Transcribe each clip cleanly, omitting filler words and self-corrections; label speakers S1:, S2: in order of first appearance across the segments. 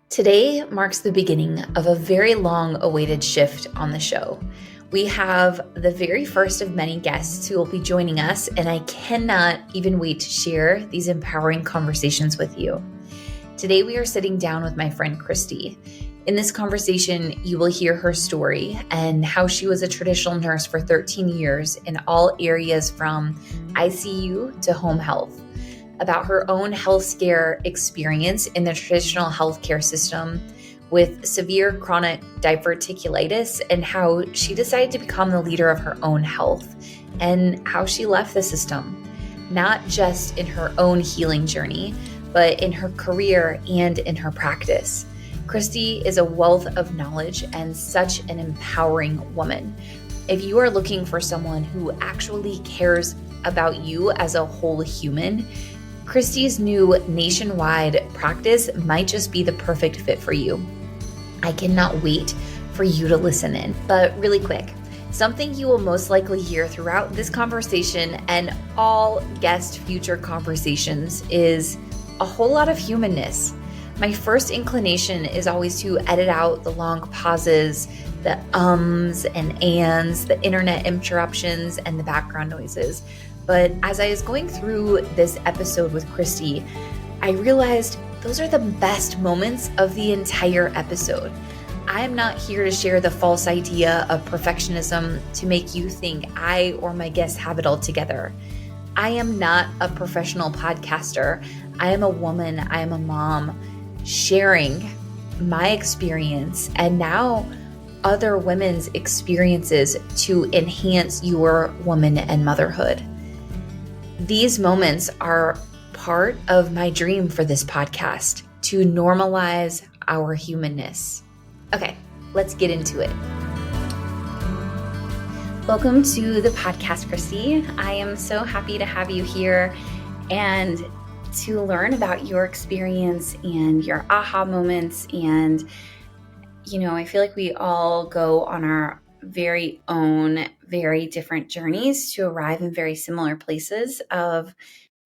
S1: Today marks the beginning of a very long-awaited shift on the show. We have the very first of many guests who will be joining us, and I cannot even wait to share these empowering conversations with you. Today, we are sitting down with my friend Krysti. In this conversation, you will hear her story and how she was a traditional nurse for 13 years in all areas from ICU to home health, about her own health scare experience in the traditional healthcare system with severe chronic diverticulitis and how she decided to become the leader of her own health and how she left the system, not just in her own healing journey, but in her career and in her practice. Krysti is a wealth of knowledge and such an empowering woman. If you are looking for someone who actually cares about you as a whole human, Krysti's new nationwide practice might just be the perfect fit for you. I cannot wait for you to listen in. But really quick, something you will most likely hear throughout this conversation and all guest future conversations is a whole lot of humanness. My first inclination is always to edit out the long pauses, the ums and ands, the internet interruptions, and the background noises. But as I was going through this episode with Krysti, I realized those are the best moments of the entire episode. I am not here to share the false idea of perfectionism to make you think I or my guests have it all together. I am not a professional podcaster. I am a woman, I am a mom, sharing my experience and now other women's experiences to enhance your woman and motherhood. These moments are part of my dream for this podcast, to normalize our humanness. Okay, let's get into it. Welcome to the podcast, Krysti. I am so happy to have you here and to learn about your experience and your aha moments. And, I feel like we all go on our very own, very different journeys to arrive in very similar places of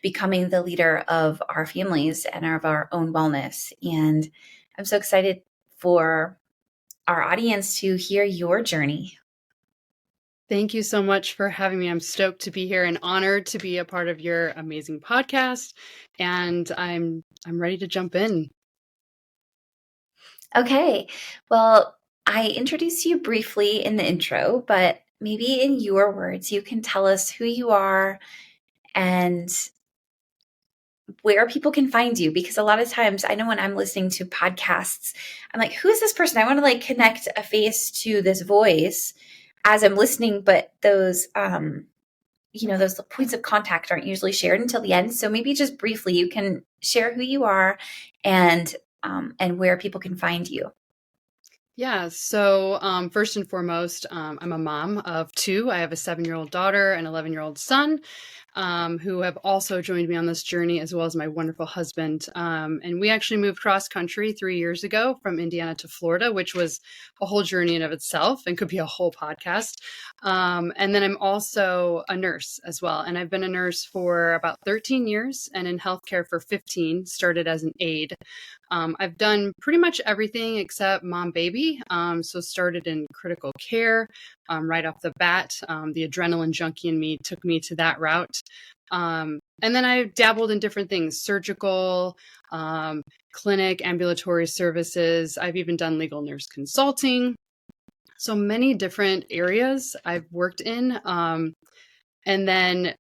S1: becoming the leader of our families and of our own wellness. And I'm so excited for our audience to hear your journey.
S2: Thank you so much for having me. I'm stoked to be here and honored to be a part of your amazing podcast. And I'm ready to jump in.
S1: Okay. Well, I introduced you briefly in the intro, but maybe in your words, you can tell us who you are and where people can find you. Because a lot of times I know when I'm listening to podcasts, I'm like, who is this person? I want to connect a face to this voice as I'm listening, but those, those points of contact aren't usually shared until the end. So maybe just briefly, you can share who you are and where people can find you.
S2: Yeah. So first and foremost, I'm a mom of two. I have a 7-year-old daughter and 11-year-old son, who have also joined me on this journey, as well as my wonderful husband. And we actually moved cross country 3 years ago from Indiana to Florida, which was a whole journey in of itself and could be a whole podcast. And then I'm also a nurse as well. And I've been a nurse for about 13 years and in healthcare for 15, started as an aide. I've done pretty much everything except mom baby. So started in critical care right off the bat. The adrenaline junkie in me took me to that route. And then I dabbled in different things, surgical, clinic, ambulatory services. I've even done legal nurse consulting. So many different areas I've worked in. And then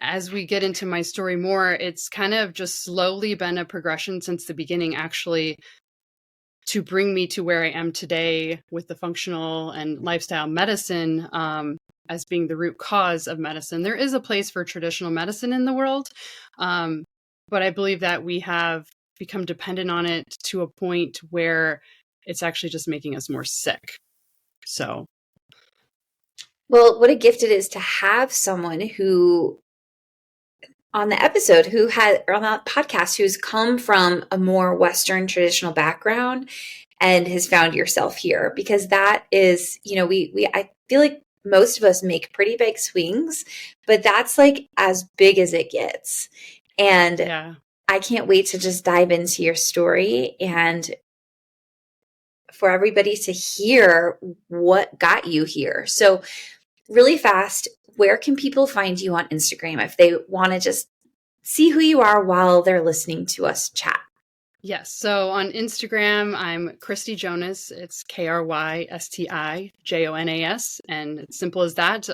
S2: as we get into my story more, it's kind of just slowly been a progression since the beginning, actually, to bring me to where I am today with the functional and lifestyle medicine as being the root cause of medicine. There is a place for traditional medicine in the world, but I believe that we have become dependent on it to a point where it's actually just making us more sick. So,
S1: well, what a gift it is to have someone who on the episode or on the podcast who's come from a more Western traditional background and has found yourself here, because that is, I feel like most of us make pretty big swings, but that's as big as it gets. And yeah. I can't wait to just dive into your story and for everybody to hear what got you here. So really fast, where can people find you on Instagram if they want to just see who you are while they're listening to us chat?
S2: Yes. So on Instagram, I'm Krysti Jonas. It's KRYSTIJONAS. And it's simple as that.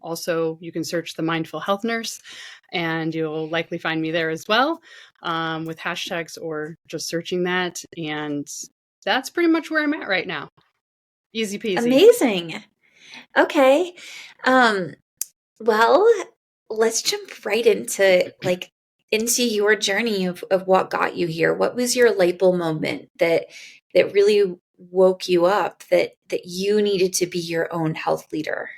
S2: Also, you can search the Mindful Health Nurse and you'll likely find me there as well with hashtags or just searching that. And that's pretty much where I'm at right now. Easy peasy.
S1: Amazing. Okay. Well, let's jump right into your journey of what got you here. What was your light bulb moment that really woke you up that you needed to be your own health leader?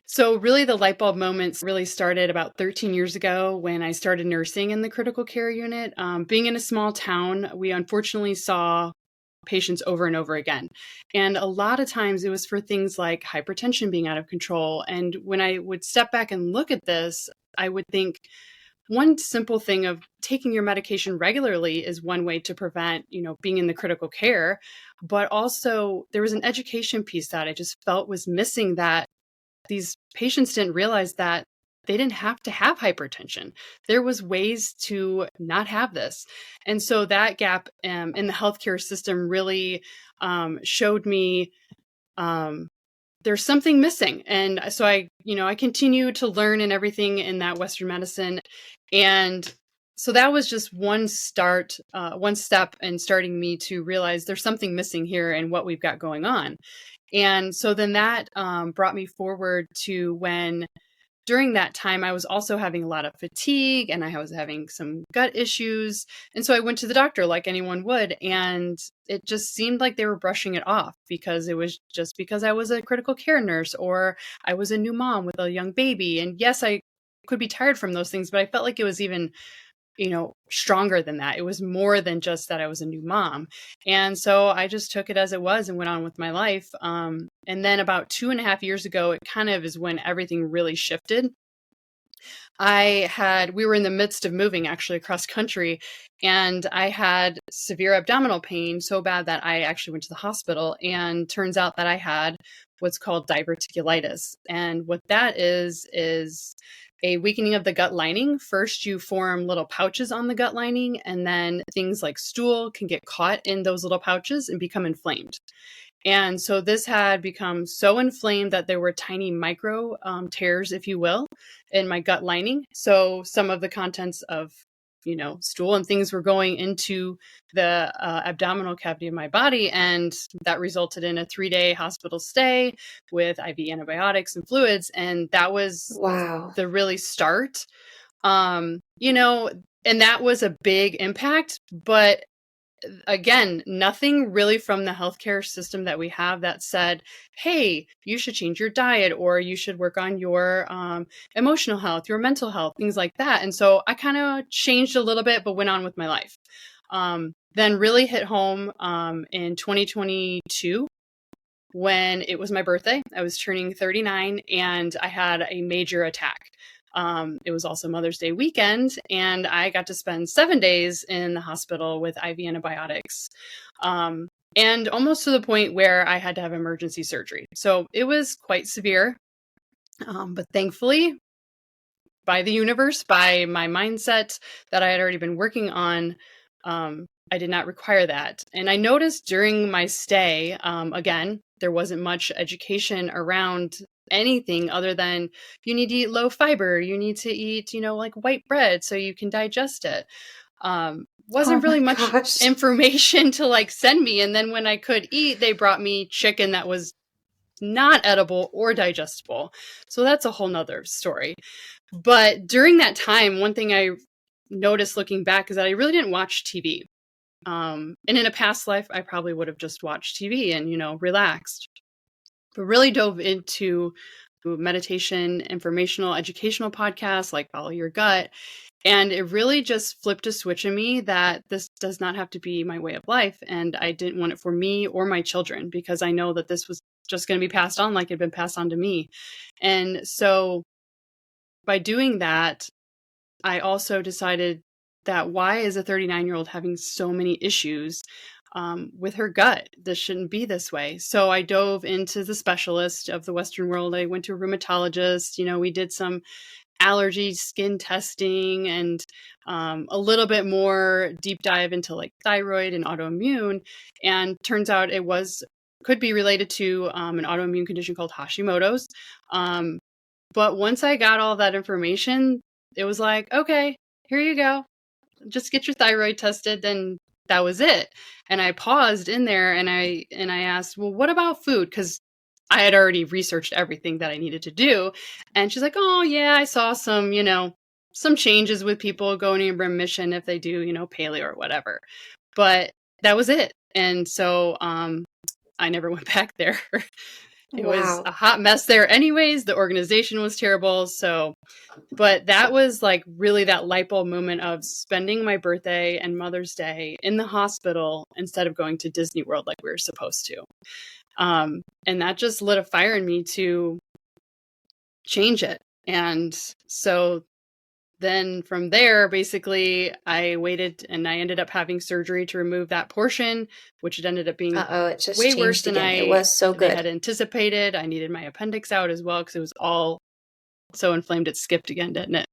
S2: So really the light bulb moments really started about 13 years ago when I started nursing in the critical care unit. Being in a small town, we unfortunately saw patients over and over again. And a lot of times it was for things like hypertension being out of control. And when I would step back and look at this, I would think one simple thing of taking your medication regularly is one way to prevent, being in the critical care. But also there was an education piece that I just felt was missing, that these patients didn't realize that they didn't have to have hypertension. There was ways to not have this. And so that gap in the healthcare system really showed me there's something missing. And so I continue to learn and everything in that Western medicine. And so that was just one step in starting me to realize there's something missing here in what we've got going on. And so then that brought me forward to when during that time, I was also having a lot of fatigue and I was having some gut issues. And so I went to the doctor like anyone would. And it just seemed like they were brushing it off because it was just because I was a critical care nurse or I was a new mom with a young baby. And yes, I could be tired from those things, but I felt like it was even stronger than that. It was more than just that I was a new mom. And so I just took it as it was and went on with my life. And then about 2.5 years ago, it kind of is when everything really shifted. We were in the midst of moving actually across country, and I had severe abdominal pain so bad that I actually went to the hospital, and turns out that I had what's called diverticulitis. And what that is a weakening of the gut lining. First, you form little pouches on the gut lining, and then things like stool can get caught in those little pouches and become inflamed. And so this had become so inflamed that there were tiny micro tears, if you will, in my gut lining. So some of the contents of, stool and things were going into the abdominal cavity of my body. And that resulted in a 3-day hospital stay with IV antibiotics and fluids. And that was the really start, and that was a big impact. But again, nothing really from the healthcare system that we have that said, hey, you should change your diet or you should work on your emotional health, your mental health, things like that. And so I kind of changed a little bit, but went on with my life. Then really hit home in 2022 when it was my birthday. I was turning 39 and I had a major attack. It was also Mother's Day weekend, and I got to spend 7 days in the hospital with IV antibiotics, and almost to the point where I had to have emergency surgery. So it was quite severe, but thankfully, by the universe, by my mindset that I had already been working on, I did not require that. And I noticed during my stay, again, there wasn't much education around anything other than you need to eat low fiber, you need to eat, like white bread so you can digest it. Wasn't really much information to send me. And then when I could eat, they brought me chicken that was not edible or digestible. So that's a whole nother story. But during that time, one thing I noticed looking back is that I really didn't watch TV. And in a past life, I probably would have just watched TV and, relaxed. But really dove into meditation, informational, educational podcasts like Follow Your Gut. And it really just flipped a switch in me that this does not have to be my way of life. And I didn't want it for me or my children because I know that this was just going to be passed on like it had been passed on to me. And so by doing that, I also decided that why is a 39-year-old having so many issues? with her gut. This shouldn't be this way. So I dove into the specialist of the Western world. I went to a rheumatologist. We did some allergy skin testing and a little bit more deep dive into like thyroid and autoimmune. And turns out it could be related to an autoimmune condition called Hashimoto's. But once I got all that information, it was like, okay, here you go. Just get your thyroid tested. Then that was it. And I paused in there and I asked, well, what about food? Because I had already researched everything that I needed to do. And she's like, oh yeah, I saw some, some changes with people going in remission if they do, paleo or whatever. But that was it. And so I never went back there. It was a hot mess there anyways. The organization was terrible. So, but that was like really that light bulb moment of spending my birthday and Mother's Day in the hospital instead of going to Disney World like we were supposed to. And that just lit a fire in me to change it. And so then from there, basically, I waited and I ended up having surgery to remove that portion, which it ended up being way worse than
S1: it was so good.
S2: I had anticipated. I needed my appendix out as well because it was all so inflamed it skipped again, didn't it?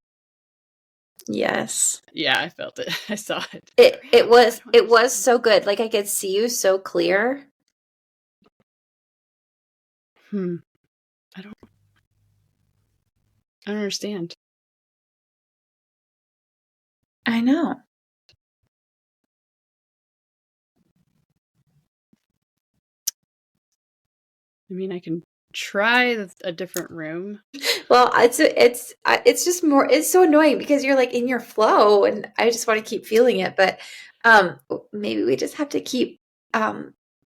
S1: Yes.
S2: Yeah, I felt it. I saw it.
S1: It was so good. Like I could see you so clear.
S2: I don't understand.
S1: I know.
S2: I mean, I can try a different room.
S1: Well, it's just more, it's so annoying because you're like in your flow and I just want to keep feeling it. But maybe we just have to keep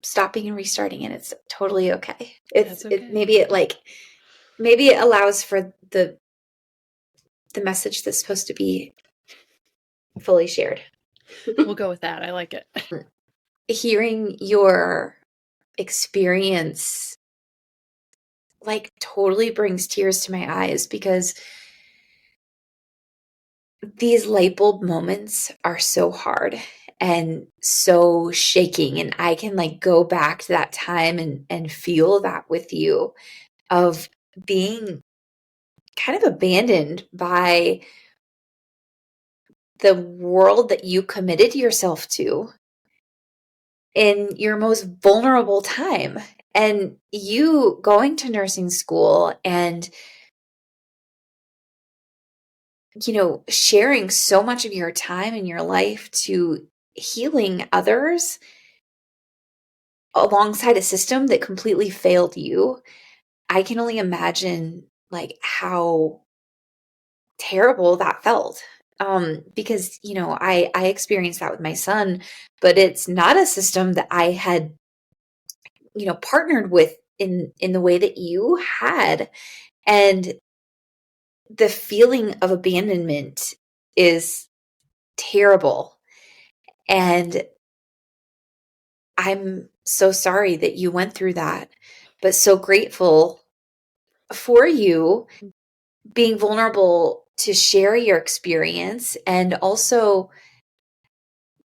S1: stopping and restarting and it's totally okay. Maybe it allows for the message that's supposed to be fully shared.
S2: We'll go with that. I like it.
S1: Hearing your experience like totally brings tears to my eyes because these light bulb moments are so hard and so shaking. And I can like go back to that time and feel that with you of being kind of abandoned by the world that you committed yourself to in your most vulnerable time. And you going to nursing school and, sharing so much of your time in your life to healing others alongside a system that completely failed you. I can only imagine like how terrible that felt. Because, I experienced that with my son, but it's not a system that I had, partnered with in the way that you had. And the feeling of abandonment is terrible. And I'm so sorry that you went through that, but so grateful for you being vulnerable to share your experience and also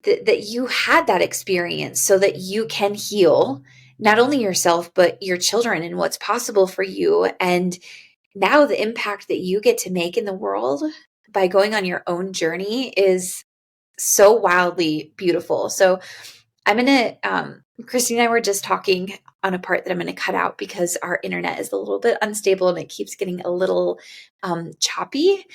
S1: that you had that experience so that you can heal not only yourself, but your children and what's possible for you. And now the impact that you get to make in the world by going on your own journey is so wildly beautiful. So I'm going to, Krysti and I were just talking on a part that I'm going to cut out because our internet is a little bit unstable and it keeps getting a little choppy.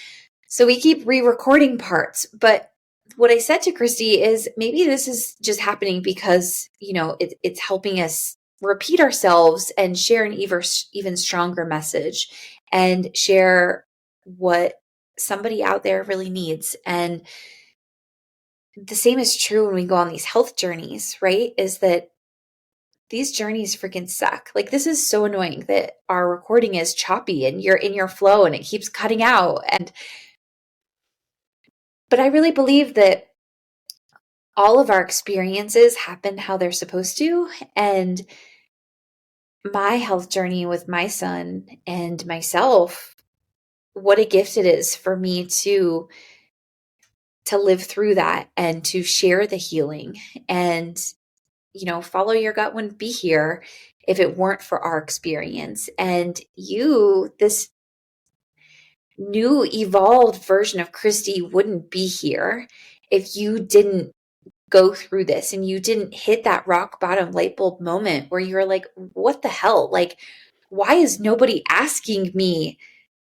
S1: So we keep re-recording parts. But what I said to Krysti is maybe this is just happening because, it's helping us repeat ourselves and share an even stronger message and share what somebody out there really needs. And the same is true when we go on these health journeys, right? Is that these journeys freaking suck. Like this is so annoying that our recording is choppy and you're in your flow and it keeps cutting out. But I really believe that all of our experiences happen how they're supposed to. And my health journey with my son and myself, what a gift it is for me to live through that and to share the healing and follow your gut wouldn't be here if it weren't for our experience. And you, this new evolved version of Krysti, wouldn't be here if you didn't go through this and you didn't hit that rock bottom light bulb moment where you're like, what the hell? Like, why is nobody asking me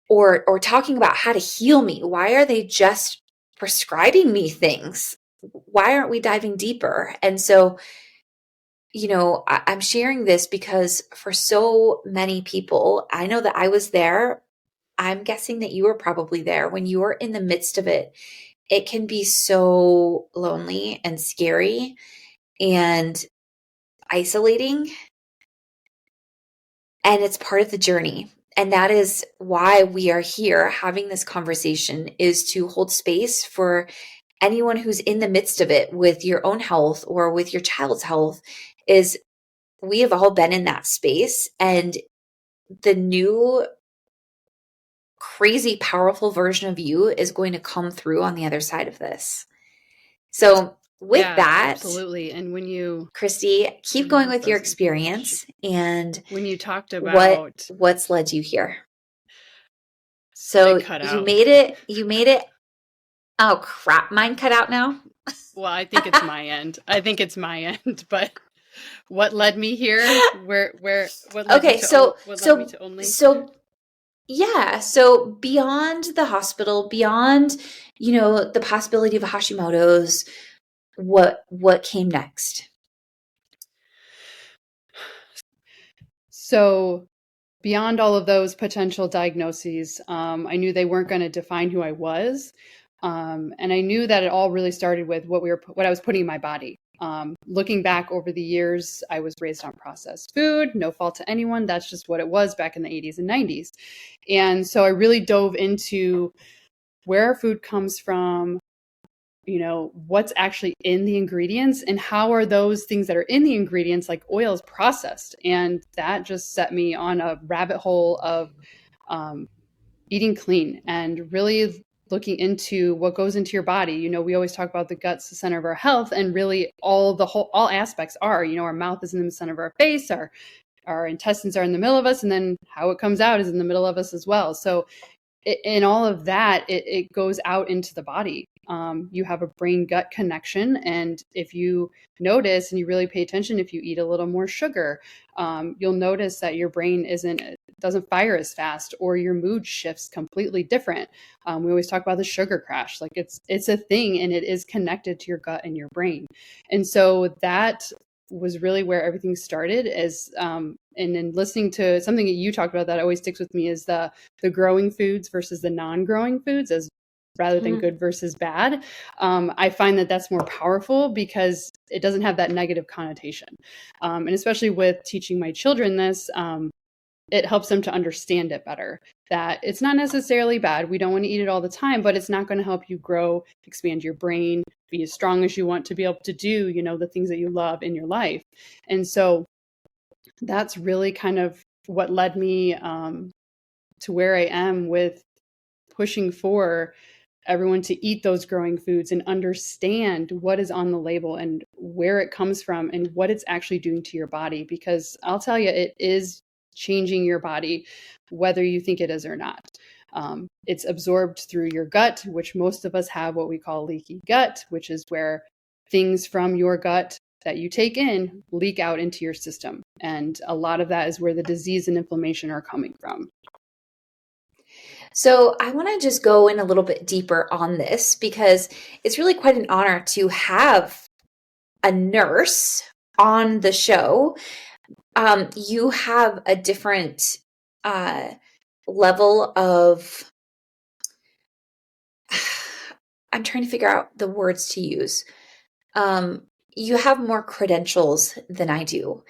S1: or talking about how to heal me? Why are they just prescribing me things? Why aren't we diving deeper? And so, I'm sharing this because for so many people, I know that I was there. I'm guessing that you were probably there when you were in the midst of it. It can be so lonely and scary and isolating. And it's part of the journey. And that is why we are here having this conversation, is to hold space for anyone who's in the midst of it with your own health or with your child's health. Is we have all been in that space, and the new crazy powerful version of you is going to come through on the other side of this. So with that,
S2: absolutely. And when you,
S1: Krysti, keep going with your experience and
S2: when you talked about
S1: what's led you here. So you made it. Oh crap. Mine cut out now.
S2: Well, I think it's my end. But what led me here? What led
S1: okay,
S2: me to,
S1: so
S2: what led me to only?
S1: So beyond the hospital, beyond, the possibility of Hashimoto's, what came next?
S2: So beyond all of those potential diagnoses, I knew they weren't going to define who I was. And I knew that it all really started with what I was putting in my body. Looking back over the years, I was raised on processed food, no fault to anyone. That's just what it was back in the 80s and 90s. And so I really dove into where our food comes from, what's actually in the ingredients and how are those things that are in the ingredients, like oils, processed. And that just set me on a rabbit hole of eating clean and really looking into what goes into your body. We always talk about the gut's the center of our health, and really all aspects are, our mouth is in the center of our face, our intestines are in the middle of us, and then how it comes out is in the middle of us as well. So in all of that, it goes out into the body. You have a brain-gut connection, and if you notice and you really pay attention, if you eat a little more sugar, you'll notice that your brain doesn't fire as fast, or your mood shifts completely different. We always talk about the sugar crash, like it's a thing, and it is connected to your gut and your brain. And so that was really where everything started. And then listening to something that you talked about that always sticks with me is the growing foods versus the non-growing foods, as rather than good versus bad. I find that that's more powerful because it doesn't have that negative connotation. And especially with teaching my children this, it helps them to understand it better, that it's not necessarily bad. We don't want to eat it all the time, but it's not going to help you grow, expand your brain, be as strong as you want to be able to do, the things that you love in your life. And so that's really kind of what led me to where I am with pushing for everyone to eat those growing foods and understand what is on the label and where it comes from and what it's actually doing to your body. Because I'll tell you, it is changing your body, whether you think it is or not. It's absorbed through your gut, which most of us have what we call leaky gut, which is where things from your gut that you take in leak out into your system. And a lot of that is where the disease and inflammation are coming from.
S1: So I want to just go in a little bit deeper on this, because it's really quite an honor to have a nurse on the show. You have a different level of, I'm trying to figure out the words to use. You have more credentials than I do.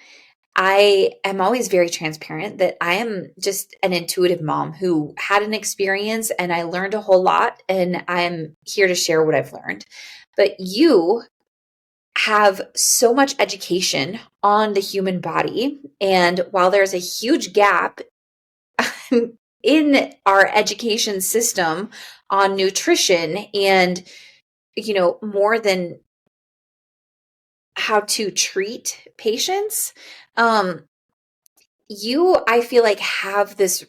S1: I am always very transparent that I am just an intuitive mom who had an experience, and I learned a whole lot, and I'm here to share what I've learned. But you have so much education on the human body. And while there's a huge gap in our education system on nutrition, and, more than how to treat patients. I feel like, have this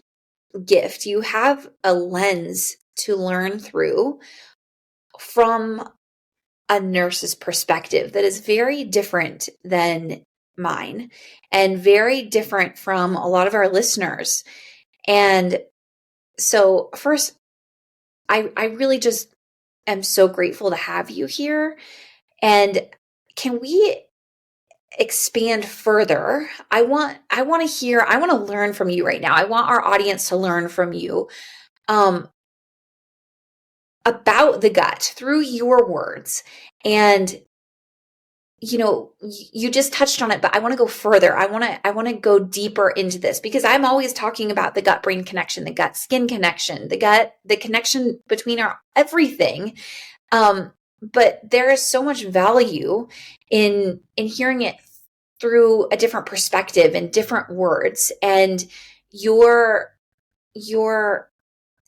S1: gift. You have a lens to learn through from a nurse's perspective that is very different than mine and very different from a lot of our listeners. And so first, I really just am so grateful to have you here. And can we expand further? I want to learn from you right now. I want our audience to learn from you about the gut through your words. And you just touched on it, but I want to go further. I want to go deeper into this, because I'm always talking about the gut brain connection, the gut skin connection, the connection between our everything. But there is so much value in hearing it through a different perspective and different words. And your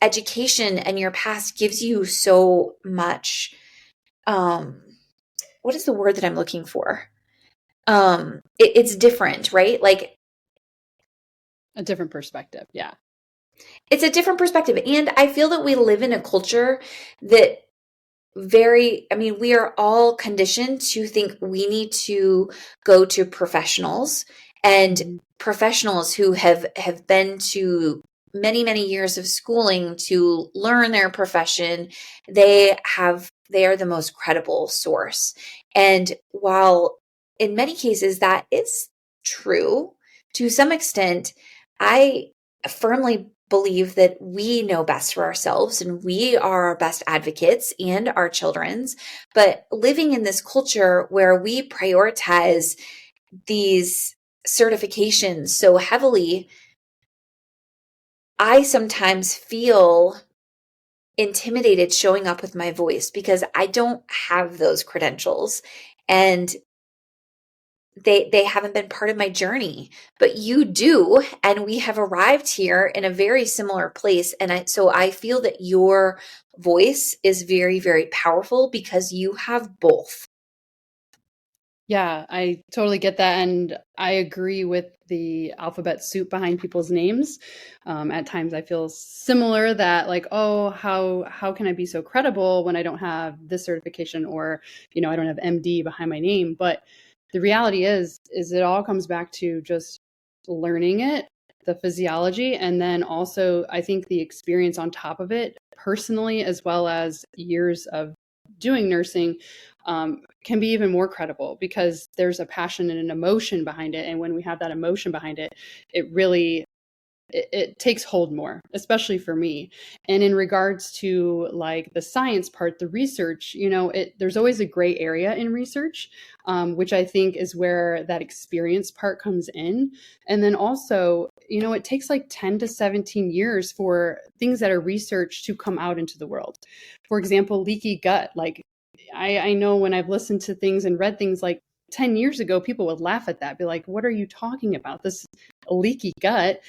S1: education and your past gives you so much. What is the word that I'm looking for? It's different, right? Like,
S2: A different perspective. Yeah.
S1: it's a different perspective. And I feel that we live in a culture that we are all conditioned to think we need to go to professionals, and professionals who have been to many, many years of schooling to learn their profession. They are the most credible source. And while in many cases that is true to some extent, I firmly believe that we know best for ourselves and we are our best advocates and our children's. But living in this culture where we prioritize these certifications so heavily, I sometimes feel intimidated showing up with my voice because I don't have those credentials, and they haven't been part of my journey, but you do. And we have arrived here in a very similar place. And so I feel that your voice is very, very powerful because you have both.
S2: Yeah, I totally get that. And I agree with the alphabet soup behind people's names. At times I feel similar, that like, oh, how can I be so credible when I don't have this certification, or, I don't have MD behind my name. But the reality is it all comes back to just learning it, the physiology, and then also I think the experience on top of it, personally, as well as years of doing nursing, can be even more credible, because there's a passion and an emotion behind it. And when we have that emotion behind it, it really it takes hold more, especially for me. And in regards to like the science part, the research, there's always a gray area in research, which I think is where that experience part comes in. And then also, it takes like 10 to 17 years for things that are researched to come out into the world. For example, leaky gut. Like, I know when I've listened to things and read things like 10 years ago, people would laugh at that, be like, what are you talking about? This leaky gut.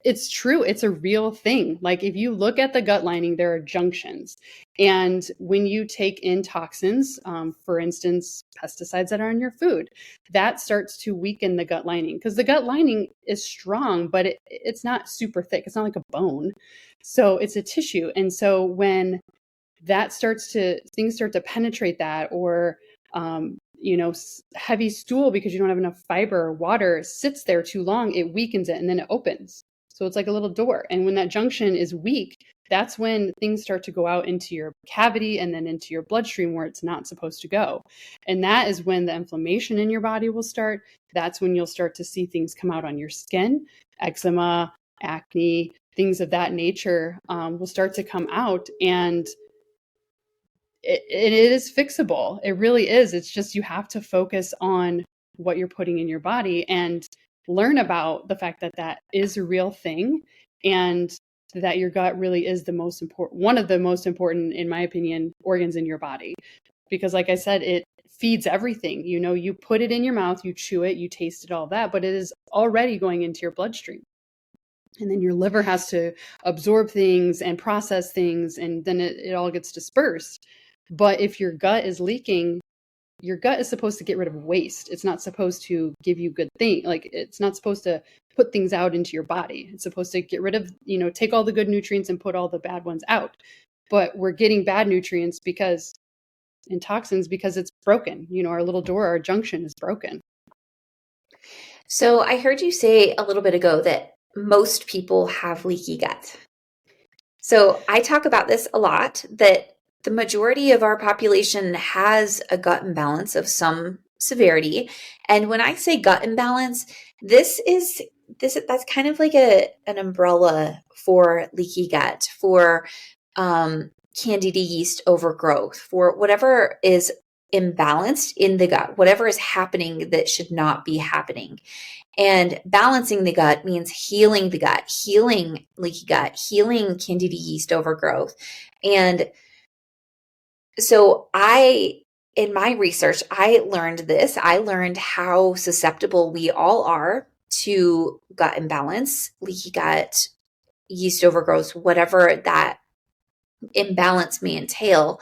S2: It's true. It's a real thing. Like, if you look at the gut lining, there are junctions. And when you take in toxins, for instance, pesticides that are in your food, that starts to weaken the gut lining, because the gut lining is strong, but it's not super thick. It's not like a bone. So it's a tissue. And so when things start to penetrate that, or, heavy stool, because you don't have enough fiber or water, sits there too long, it weakens it and then it opens. So it's like a little door. And when that junction is weak, that's when things start to go out into your cavity and then into your bloodstream where it's not supposed to go. And that is when the inflammation in your body will start. That's when you'll start to see things come out on your skin, eczema, acne, things of that nature, will start to come out. And it is fixable. It really is. It's just, you have to focus on what you're putting in your body and learn about the fact that that is a real thing, and that your gut really is one of the most important, in my opinion, organs in your body. Because like I said, it feeds everything. You put it in your mouth, you chew it, you taste it, all that, but it is already going into your bloodstream. And then your liver has to absorb things and process things, and then it all gets dispersed. But if your gut is leaking, your gut is supposed to get rid of waste. It's not supposed to give you good things. Like, it's not supposed to put things out into your body. It's supposed to get rid of, take all the good nutrients and put all the bad ones out. But we're getting bad nutrients and toxins because it's broken. Our little door, our junction is broken.
S1: So I heard you say a little bit ago that most people have leaky gut. So I talk about this a lot, that the majority of our population has a gut imbalance of some severity. And when I say gut imbalance, that's kind of like an umbrella for leaky gut, for candida yeast overgrowth, for whatever is imbalanced in the gut, whatever is happening that should not be happening. And balancing the gut means healing the gut, healing leaky gut, healing candida yeast overgrowth. And so in my research, I learned this. I learned how susceptible we all are to gut imbalance, leaky gut, yeast overgrowth, whatever that imbalance may entail.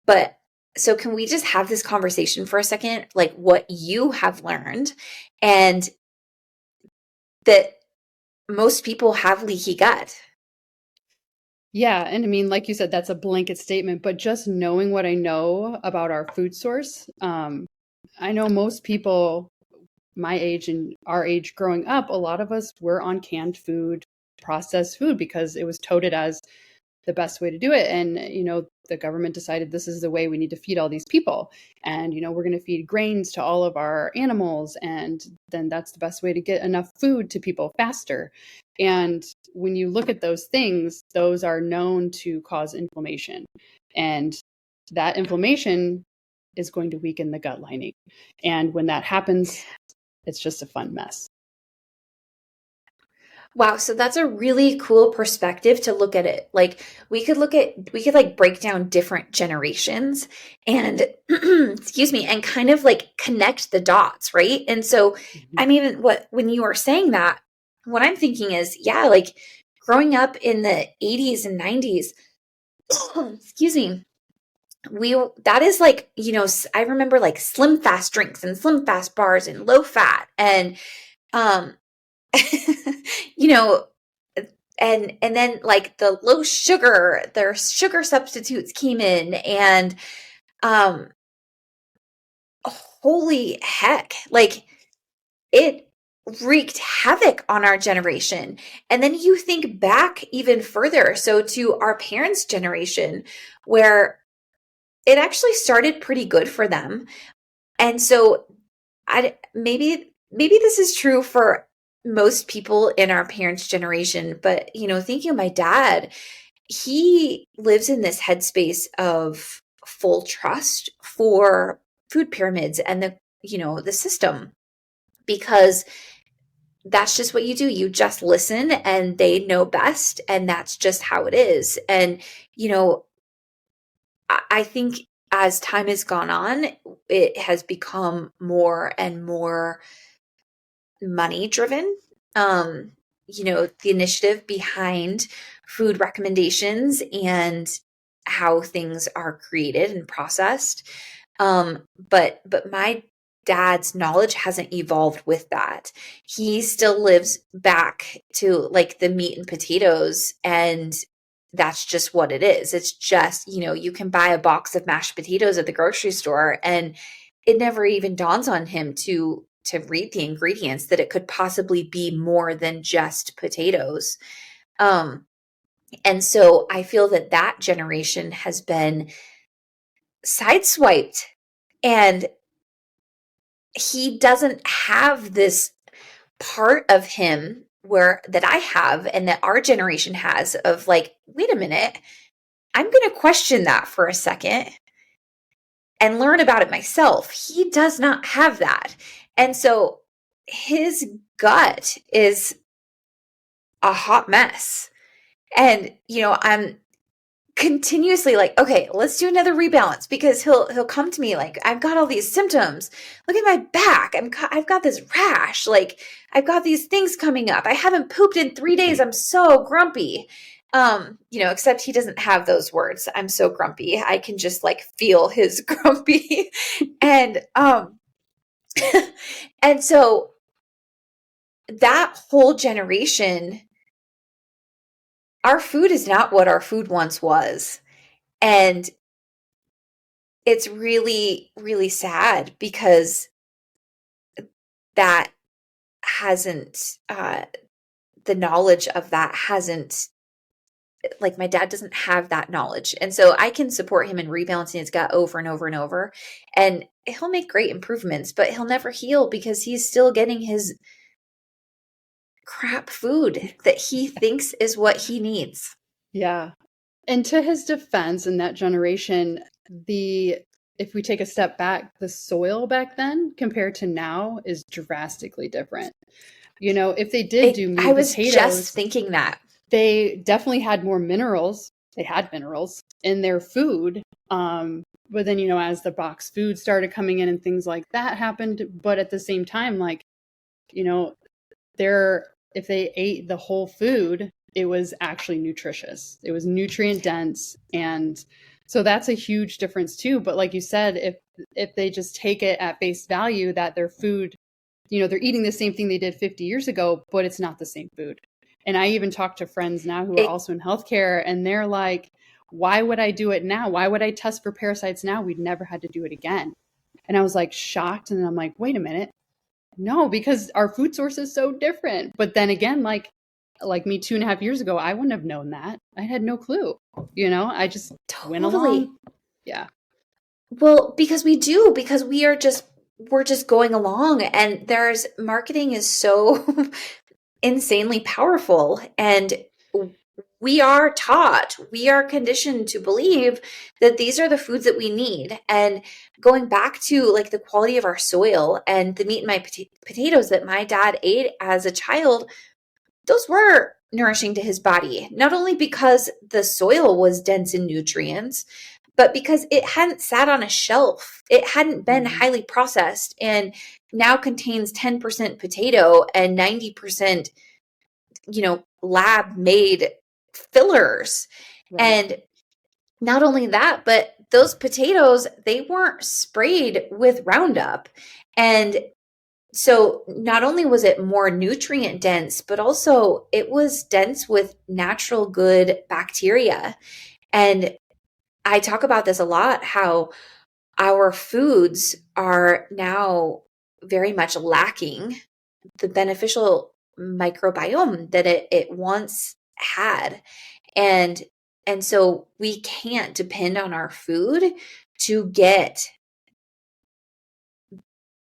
S1: But so can we just have this conversation for a second, like what you have learned, and that most people have leaky gut?
S2: Yeah. And I mean, like you said, that's a blanket statement, but just knowing what I know about our food source, I know most people my age and our age growing up, a lot of us were on canned food, processed food, because it was touted as the best way to do it. And, the government decided this is the way we need to feed all these people. And, we're going to feed grains to all of our animals. And then that's the best way to get enough food to people faster. And when you look at those things, those are known to cause inflammation. And that inflammation is going to weaken the gut lining. And when that happens, it's just a fun mess.
S1: Wow. So that's a really cool perspective to look at it. Like we could like break down different generations and excuse me, and kind of like connect the dots. Right. And so, I mean, when you are saying that, what I'm thinking is, yeah, like growing up in the 80s and 90s, excuse me, that is like, I remember like slim fast drinks and slim fast bars and low fat and, and then like the low sugar, their sugar substitutes came in and, holy heck, like it wreaked havoc on our generation. And then you think back even further. So to our parents' generation, where it actually started pretty good for them. And so maybe this is true for most people in our parents' generation, but thinking of my dad, he lives in this headspace of full trust for food pyramids and the system, because that's just what you do. You just listen and they know best. And that's just how it is. And, I think as time has gone on, it has become more and more money driven. The initiative behind food recommendations and how things are created and processed. But my dad's knowledge hasn't evolved with that. He still lives back to like the meat and potatoes, and that's just what it is. It's just, you can buy a box of mashed potatoes at the grocery store, and it never even dawns on him to read the ingredients that it could possibly be more than just potatoes. And so I feel that generation has been sideswiped, and he doesn't have this part of him that I have and that our generation has of like, wait a minute, I'm going to question that for a second and learn about it myself. He does not have that. And so his gut is a hot mess. And, I'm continuously like, okay, let's do another rebalance, because he'll come to me like, I've got all these symptoms. Look at my back. I've got this rash. Like I've got these things coming up. I haven't pooped in 3 days. I'm so grumpy. Except he doesn't have those words. I'm so grumpy. I can just like feel his grumpy. And and so that whole generation, our food is not what our food once was. And it's really, really sad because that hasn't, the knowledge of that hasn't, like my dad doesn't have that knowledge. And so I can support him in rebalancing his gut over and over and over. And he'll make great improvements, but he'll never heal because he's still getting his crap food that he thinks is what he needs.
S2: Yeah. And to his defense, in that generation, if we take a step back, the soil back then compared to now is drastically different. If they did do meat
S1: I was
S2: potatoes,
S1: just thinking that.
S2: They definitely had more minerals. They had minerals in their food. But then, as the box food started coming in and things like that happened, but at the same time, like, if they ate the whole food, it was actually nutritious. It was nutrient dense. And so that's a huge difference too. But like you said, if they just take it at face value that their food, they're eating the same thing they did 50 years ago, but it's not the same food. And I even talk to friends now who are also in healthcare, and they're like, why would I do it now? Why would I test for parasites now? We'd never had to do it again. And I was like shocked. And I'm like, wait a minute. No, because our food source is so different. But then again, like me 2.5 years ago, I wouldn't have known that. I had no clue. I just went along. Yeah.
S1: Well, because we we're just going along, and marketing is so insanely powerful, and we are conditioned to believe that these are the foods that we need. And going back to like the quality of our soil and the meat in my potatoes that my dad ate as a child, those were nourishing to his body, not only because the soil was dense in nutrients, but because it hadn't sat on a shelf. It hadn't been highly processed and now contains 10% potato and 90%, lab made fillers. Right. And not only that, but those potatoes, they weren't sprayed with Roundup. And so not only was it more nutrient dense, but also it was dense with natural good bacteria. And I talk about this a lot, how our foods are now very much lacking the beneficial microbiome that it once had. And so we can't depend on our food to get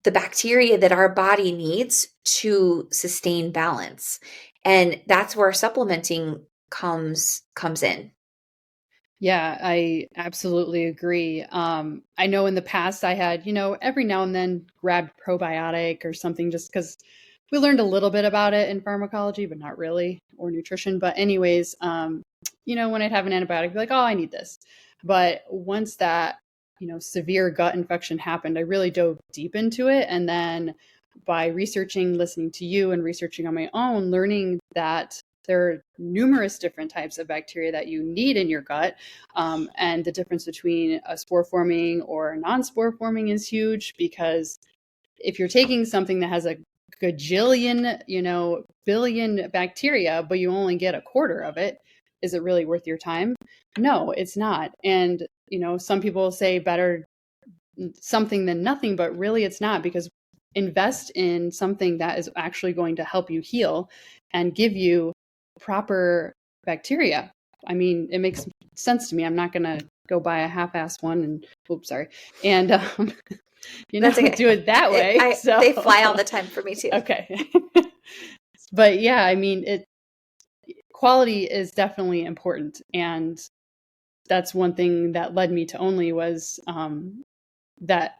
S1: the bacteria that our body needs to sustain balance. And that's where supplementing comes in.
S2: Yeah, I absolutely agree. I know in the past I had, every now and then grabbed probiotic or something just because we learned a little bit about it in pharmacology, but not really, or nutrition. But anyways, when I'd have an antibiotic, I'd be like, oh, I need this. But once that, severe gut infection happened, I really dove deep into it. And then by researching, listening to you and researching on my own, learning that there are numerous different types of bacteria that you need in your gut. And the difference between a spore forming or non-spore forming is huge, because if you're taking something that has a gajillion, billion bacteria, but you only get a quarter of it, is it really worth your time? No, it's not. And, some people say better something than nothing, but really it's not, because invest in something that is actually going to help you heal and give you proper bacteria. I mean, it makes sense to me. I'm not going to go buy a half-assed one and and okay. Do it that way.
S1: They fly all the time for me too.
S2: Okay. But yeah, I mean, quality is definitely important. And that's one thing that led me to Only was that,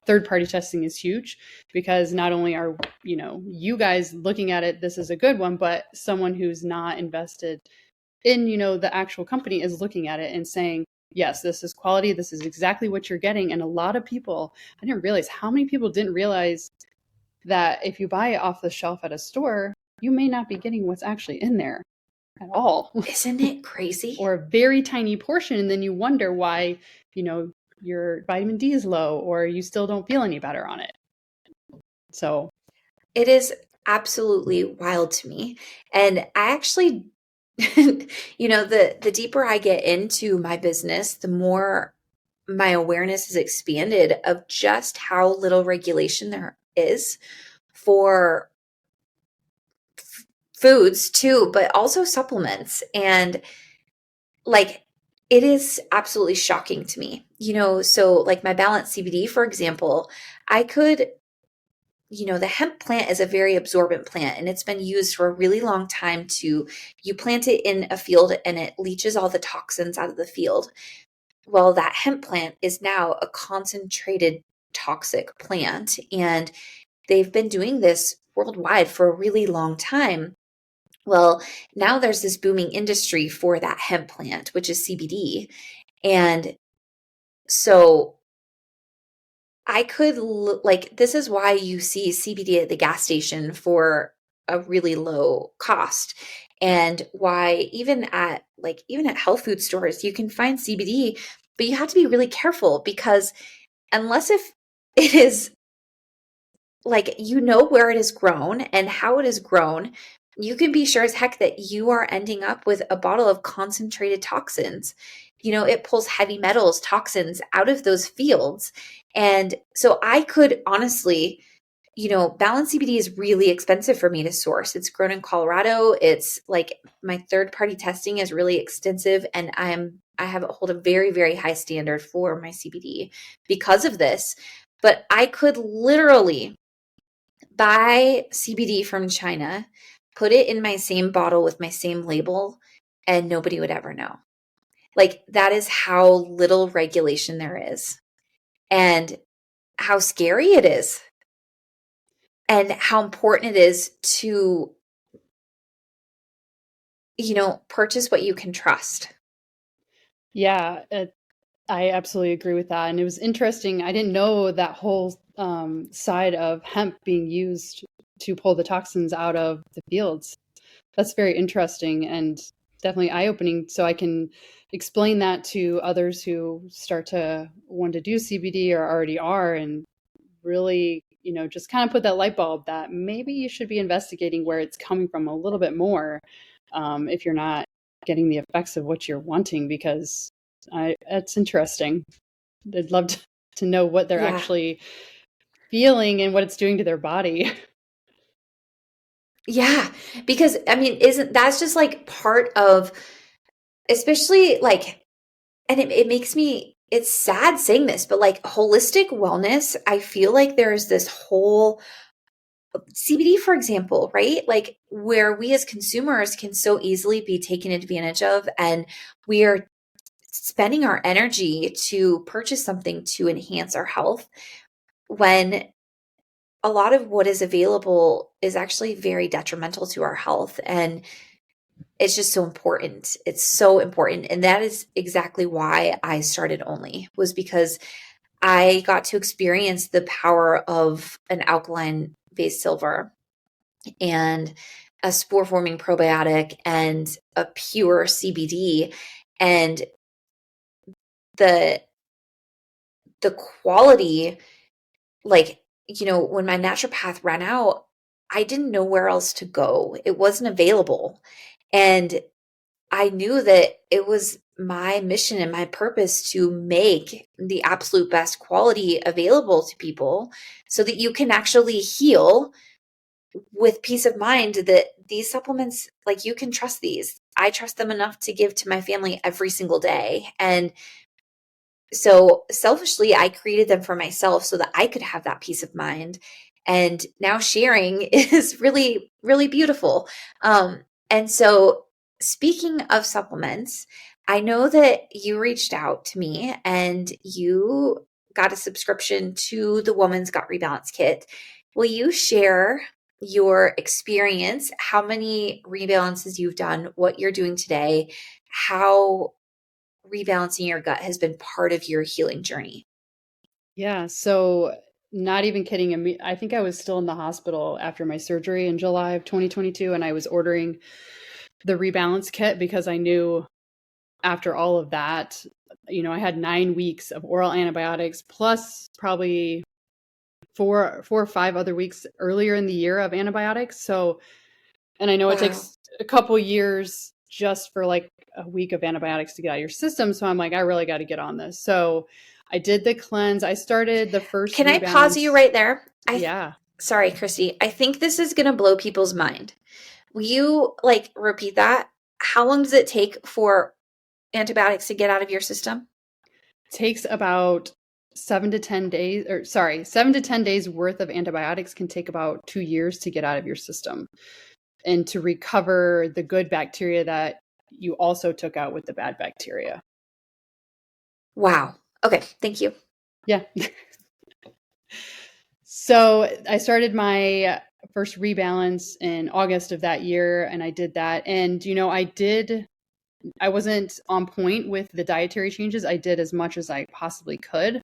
S2: third-party testing is huge, because not only are, you guys looking at it, this is a good one, but someone who's not invested in, the actual company is looking at it and saying, yes, this is quality. This is exactly what you're getting. And a lot of people, I didn't realize how many people didn't realize that if you buy it off the shelf at a store, you may not be getting what's actually in there. at all.
S1: Isn't it crazy?
S2: Or a very tiny portion, and then you wonder why, your vitamin D is low or you still don't feel any better on it. So
S1: it is absolutely wild to me. And I actually, the deeper I get into my business, the more my awareness is expanded of just how little regulation there is for foods too, but also supplements. And like, it is absolutely shocking to me. So like my balanced CBD, for example, I could, the hemp plant is a very absorbent plant, and it's been used for a really long time you plant it in a field and it leaches all the toxins out of the field. Well, that hemp plant is now a concentrated toxic plant, and they've been doing this worldwide for a really long time. Well, now there's this booming industry for that hemp plant, which is CBD. And so I could, this is why you see CBD at the gas station for a really low cost. And why even at health food stores, you can find CBD, but you have to be really careful because unless if it is where it is grown and how it is grown, you can be sure as heck that you are ending up with a bottle of concentrated toxins. It pulls heavy metals, toxins out of those fields. And so I could honestly, balanced CBD is really expensive for me to source. It's grown in Colorado. It's like my third party testing is really extensive, and I hold a very, very high standard for my CBD because of this. But I could literally buy CBD from China, put it in my same bottle with my same label, and nobody would ever know. Like, that is how little regulation there is and how scary it is and how important it is to, purchase what you can trust.
S2: yeah, I absolutely agree with that. And it was interesting. I didn't know that whole side of hemp being used to pull the toxins out of the fields. That's very interesting and definitely eye-opening. So I can explain that to others who start to want to do CBD or already are, and really, just kind of put that light bulb that maybe you should be investigating where it's coming from a little bit more, if you're not getting the effects of what you're wanting, because it's interesting. I'd love to know what they're actually feeling and what it's doing to their body.
S1: Yeah, because isn't that's just like part of, especially and it makes me, it's sad saying this, but like holistic wellness, I feel like there's this whole CBD, for example, right? Like where we as consumers can so easily be taken advantage of, and we are spending our energy to purchase something to enhance our health when a lot of what is available is actually very detrimental to our health. And it's just so important. It's so important. And that is exactly why I started Only, was because I got to experience the power of an alkaline based silver and a spore forming probiotic and a pure CBD, and the quality, when my naturopath ran out, I didn't know where else to go. It wasn't available. And I knew that it was my mission and my purpose to make the absolute best quality available to people so that you can actually heal with peace of mind, that these supplements, like, you can trust these. I trust them enough to give to my family every single day. And so selfishly, I created them for myself so that I could have that peace of mind. And now sharing is really, really beautiful. And so, speaking of supplements, I know that you reached out to me and you got a subscription to the Woman's Gut Rebalance Kit. Will you share your experience, how many rebalances you've done, what you're doing today, how rebalancing your gut has been part of your healing journey?
S2: Yeah. So, not even kidding. I think I was still in the hospital after my surgery in July of 2022, and I was ordering the rebalance kit because I knew after all of that, I had 9 weeks of oral antibiotics plus probably four or five other weeks earlier in the year of antibiotics. So, and I know it takes a couple years just for like a week of antibiotics to get out of your system. So I'm like, I really got to get on this. So I did the cleanse. I started the first.
S1: Can I pause you right there?
S2: Yeah.
S1: Sorry, Krysti. I think this is going to blow people's mind. Will you repeat that? How long does it take for antibiotics to get out of your system?
S2: It takes about 7 to 10 days, 7 to 10 days worth of antibiotics can take about 2 years to get out of your system and to recover the good bacteria that you also took out with the bad bacteria.
S1: Wow. Okay. Thank you.
S2: Yeah. So I started my first rebalance in August of that year, and I did that. And, I wasn't on point with the dietary changes. I did as much as I possibly could.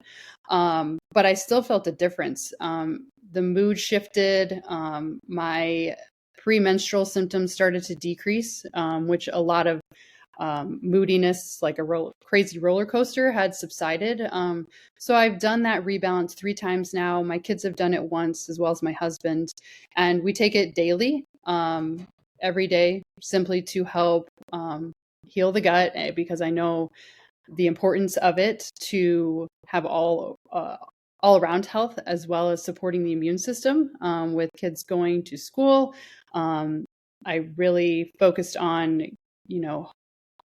S2: But I still felt a difference. The mood shifted. My premenstrual symptoms started to decrease, which a lot of moodiness, like a crazy roller coaster, had subsided. So I've done that rebalance 3 times now. My kids have done it once, as well as my husband. And we take it daily, every day, simply to help heal the gut, because I know the importance of it to have all around health, as well as supporting the immune system with kids going to school. I really focused on,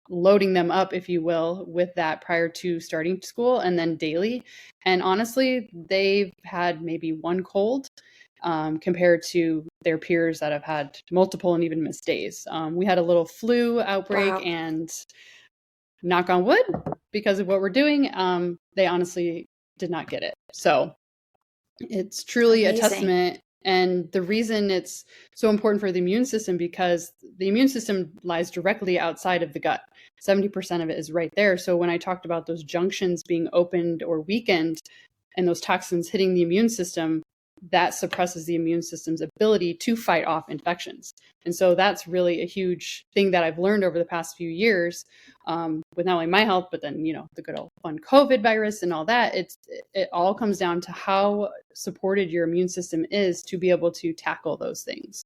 S2: loading them up, if you will, with that prior to starting school and then daily. And honestly, they've had maybe one cold compared to their peers that have had multiple and even missed days. We had a little flu outbreak. Wow. And knock on wood, because of what we're doing, they honestly did not get it. So it's truly amazing. A testament. And the reason it's so important for the immune system, because the immune system lies directly outside of the gut. 70% of it is right there. So when I talked about those junctions being opened or weakened and those toxins hitting the immune system, that suppresses the immune system's ability to fight off infections. And so that's really a huge thing that I've learned over the past few years, with not only my health, but then, the good old fun COVID virus and all that. It all comes down to how supported your immune system is to be able to tackle those things.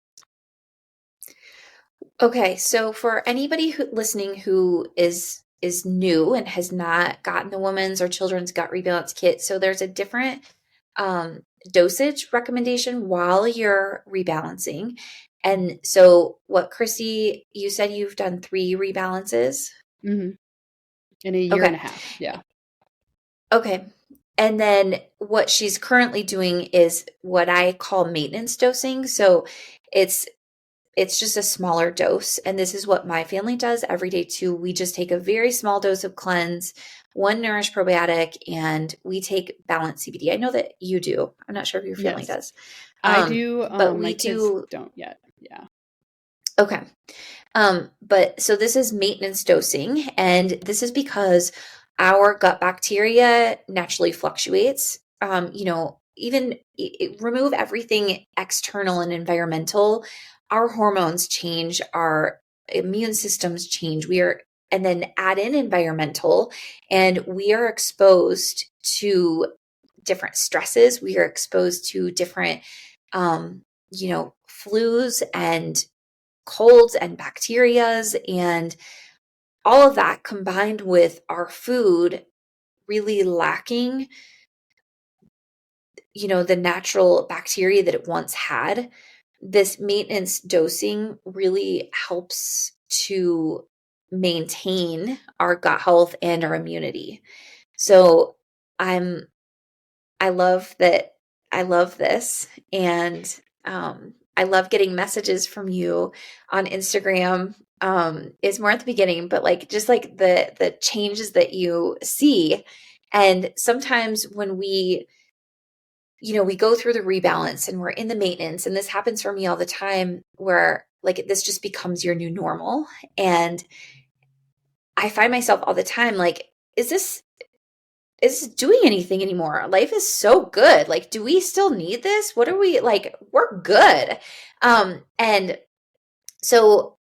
S1: Okay. So for anybody listening who is new and has not gotten the women's or children's gut rebalance kit, so there's a different dosage recommendation while you're rebalancing. And so what, Krysti, you said you've done 3 rebalances?
S2: Mm-hmm. In a year and a half. Yeah.
S1: Okay. And then what she's currently doing is what I call maintenance dosing. So it's just a smaller dose. And this is what my family does every day too. We just take a very small dose of cleanse, 1 Nourish probiotic, and we take Balance CBD. I know that you do. I'm not sure if your family does.
S2: I do,
S1: but
S2: my kids don't yet. Yeah.
S1: Okay. But so this is maintenance dosing, and this is because our gut bacteria naturally fluctuates. Even remove everything external and environmental, our hormones change, our immune systems change. And then add in environmental, and we are exposed to different stresses. We are exposed to different, flus and colds and bacterias, and all of that combined with our food really lacking, the natural bacteria that it once had. This maintenance dosing really helps to maintain our gut health and our immunity. So I love that. I love this. And I love getting messages from you on Instagram. Is more at the beginning, but just the changes that you see. And sometimes when we go through the rebalance and we're in the maintenance, and this happens for me all the time, where this just becomes your new normal. And I find myself all the time, is this doing anything anymore? Life is so good. Do we still need this? What are we we're good. And so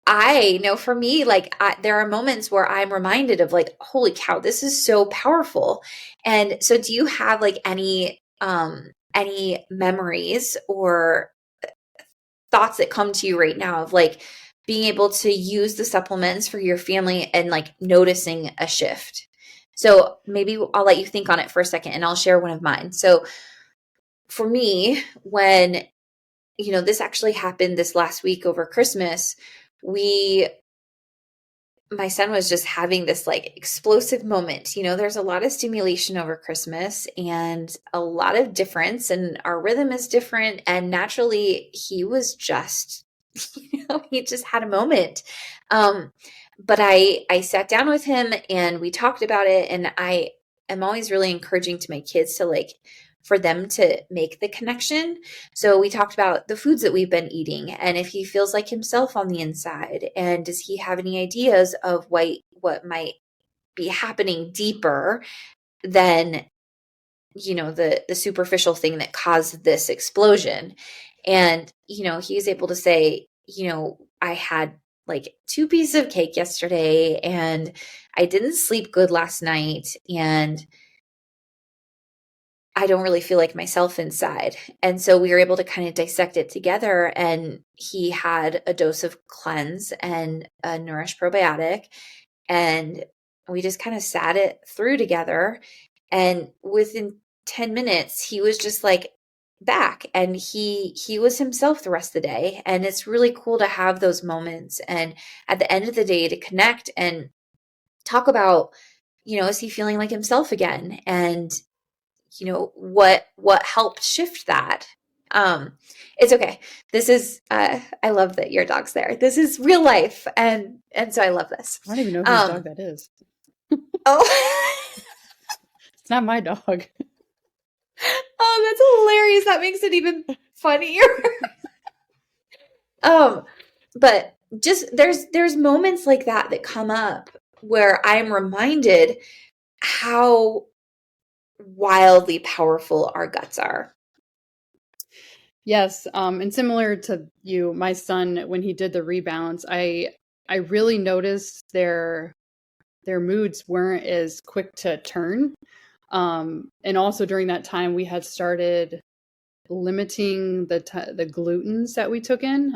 S1: I know for me, like there are moments where I'm reminded of like, holy cow, this is so powerful. And so do you have like any memories or thoughts that come to you right now of like being able to use the supplements for your family and like noticing a shift? So maybe I'll let you think on it for a second and I'll share one of mine. So for me, when this actually happened this last week over Christmas, we my son was just having this like explosive moment. There's a lot of stimulation over Christmas and a lot of difference, and our rhythm is different. And naturally, he was just, he just had a moment. But I sat down with him and we talked about it. And I am always really encouraging to my kids to like, for them to make the connection. So we talked about the foods that we've been eating and if he feels like himself on the inside, and does he have any ideas of what might be happening deeper than the superficial thing that caused this explosion. And he's able to say, I had like 2 pieces of cake yesterday and I didn't sleep good last night, and I don't really feel like myself inside. And so we were able to kind of dissect it together. And he had a dose of cleanse and a nourish probiotic. And we just kind of sat it through together. And within 10 minutes, he was just like back, and he was himself the rest of the day. And it's really cool to have those moments. And at the end of the day, to connect and talk about, is he feeling like himself again? And what helped shift that. It's okay. This is I love that your dog's there. This is real life, and so I love this.
S2: I don't even know whose dog that is.
S1: Oh.
S2: It's not my dog.
S1: Oh, that's hilarious. That makes it even funnier. But just there's moments like that come up where I'm reminded how wildly powerful our guts are.
S2: Yes, and similar to you, my son, when he did the rebalance, I really noticed their moods weren't as quick to turn. And also during that time, we had started limiting the glutens that we took in,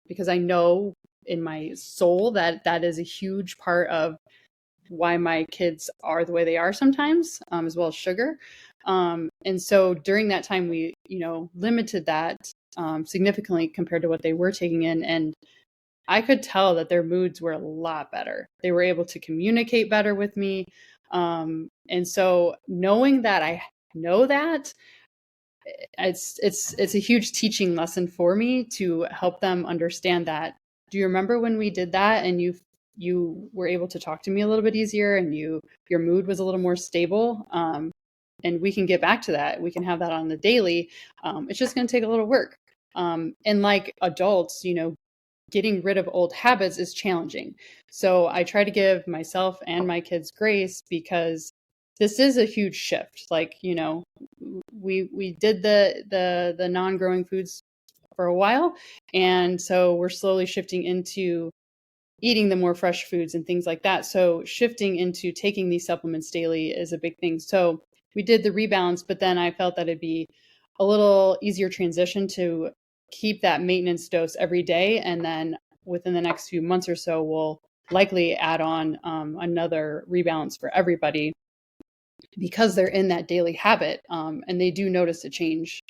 S2: because I know in my soul that that is a huge part of why my kids are the way they are sometimes, as well as sugar. And so during that time, we, limited that significantly compared to what they were taking in. And I could tell that their moods were a lot better. They were able to communicate better with me. And so knowing that I know that, it's a huge teaching lesson for me to help them understand that. Do you remember when we did that and you were able to talk to me a little bit easier and your mood was a little more stable? And we can get back to that. We can have that on the daily. It's just going to take a little work. And like adults, getting rid of old habits is challenging. So I try to give myself and my kids grace, because this is a huge shift. Like, we did the non-growing foods for a while, and so we're slowly shifting into eating the more fresh foods and things like that. So shifting into taking these supplements daily is a big thing. So we did the rebalance, but then I felt that it'd be a little easier transition to keep that maintenance dose every day. And then within the next few months or so, we'll likely add on another rebalance for everybody, because they're in that daily habit, and they do notice a change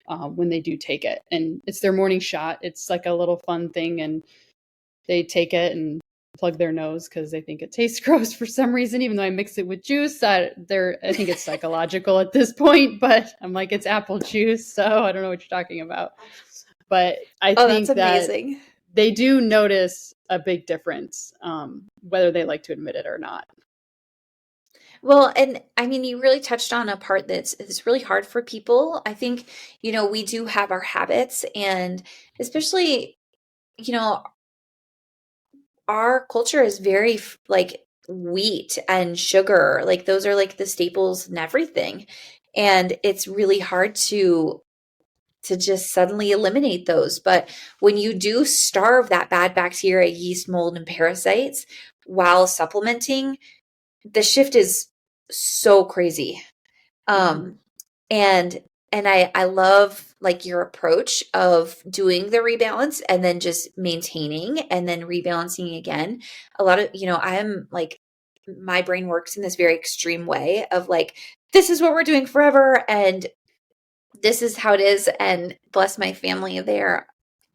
S2: when they do take it. And it's their morning shot. It's like a little fun thing, and they take it and plug their nose because they think it tastes gross for some reason, even though I mix it with juice. I think it's psychological at this point, but I'm like, it's apple juice, so I don't know what you're talking about. But I think
S1: that's
S2: that
S1: amazing.
S2: they do notice a big difference, whether they like to admit it or not.
S1: Well, and I mean, you really touched on a part that's really hard for people. I think, we do have our habits, and especially, our culture is very like wheat and sugar. Like those are like the staples and everything. And it's really hard to to just suddenly eliminate those. But when you do starve that bad bacteria, yeast, mold, and parasites while supplementing, the shift is so crazy.
S2: Mhm.
S1: And I love like your approach of doing the rebalance and then just maintaining and then rebalancing again. A lot of, I'm like, my brain works in this very extreme way of like, this is what we're doing forever and this is how it is, and bless my family, they're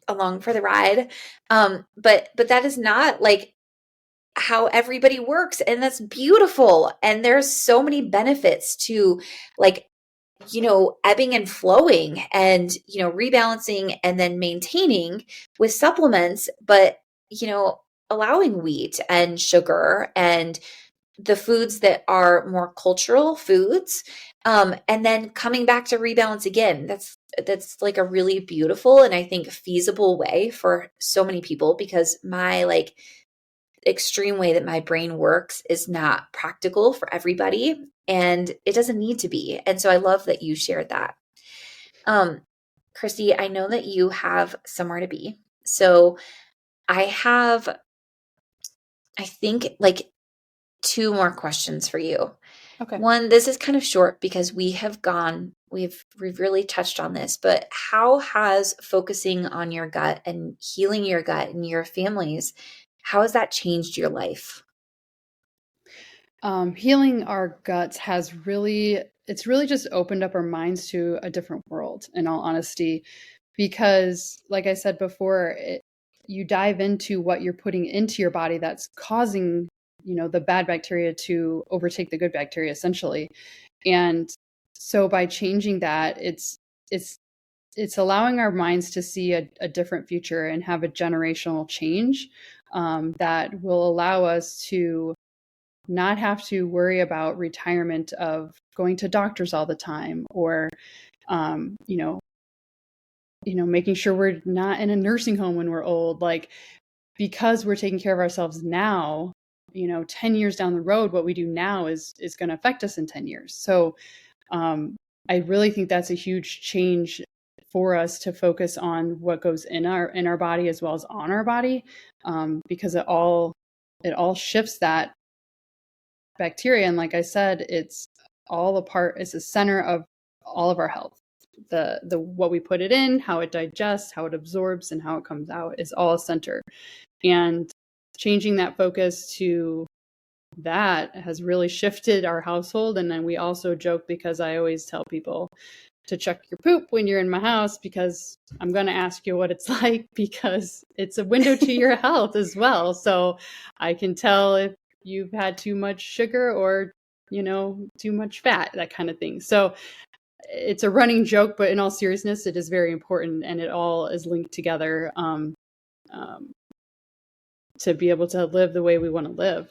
S1: along for the ride. But that is not like how everybody works, and that's beautiful. And there's so many benefits to like, ebbing and flowing and, rebalancing and then maintaining with supplements, but, allowing wheat and sugar and the foods that are more cultural foods, and then coming back to rebalance again. That's like a really beautiful and I think feasible way for so many people, because my like extreme way that my brain works is not practical for everybody, and it doesn't need to be. And so I love that you shared that. Um, Krysti, I know that you have somewhere to be. So I have, I think, like two more questions for you.
S2: Okay.
S1: One, this is kind of short because we've really touched on this, but how has focusing on your gut and healing your gut and your families, how has that changed your life?
S2: Healing our guts it's really just opened up our minds to a different world, in all honesty, because like I said before, you dive into what you're putting into your body that's causing, the bad bacteria to overtake the good bacteria essentially. And so by changing that, it's allowing our minds to see a different future and have a generational change, that will allow us to not have to worry about retirement of going to doctors all the time, or um, you know making sure we're not in a nursing home when we're old, like, because we're taking care of ourselves now. 10 years down the road, what we do now is going to affect us in 10 years. So I really think that's a huge change for us, to focus on what goes in our body as well as on our body, because it all shifts that bacteria. And like I said, it's the center of all of our health. The what we put it in, how it digests, how it absorbs, and how it comes out is all a center. And changing that focus to that has really shifted our household. And then we also joke, because I always tell people to check your poop when you're in my house, because I'm going to ask you what it's like, because it's a window to your health as well. So I can tell if you've had too much sugar or, too much fat, that kind of thing. So it's a running joke, but in all seriousness, it is very important, and it all is linked together, um, to be able to live the way we want to live.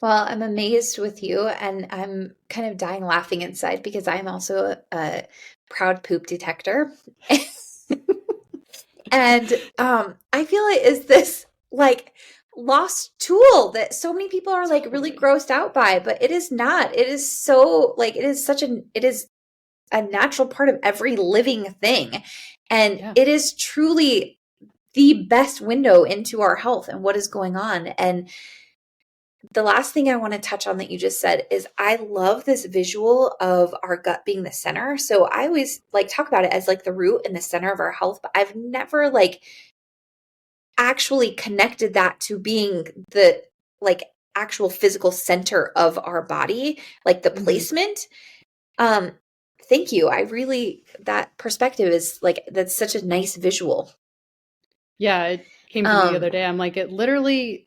S1: Well, I'm amazed with you, and I'm kind of dying laughing inside because I'm also a proud poop detector. And I feel it is this like lost tool that so many people are like really grossed out by, but it is not. It is so like it is a natural part of every living thing. And
S2: Yeah.
S1: it is truly the best window into our health and what is going on. And the last thing I want to touch on that you just said is I love this visual of our gut being the center. So I always like talk about it as like the root and the center of our health, but I've never like actually connected that to being the like actual physical center of our body, like the placement. Um, thank you. I really, that perspective is like, that's such a nice visual.
S2: Yeah, it came to me the other day. I'm like, it literally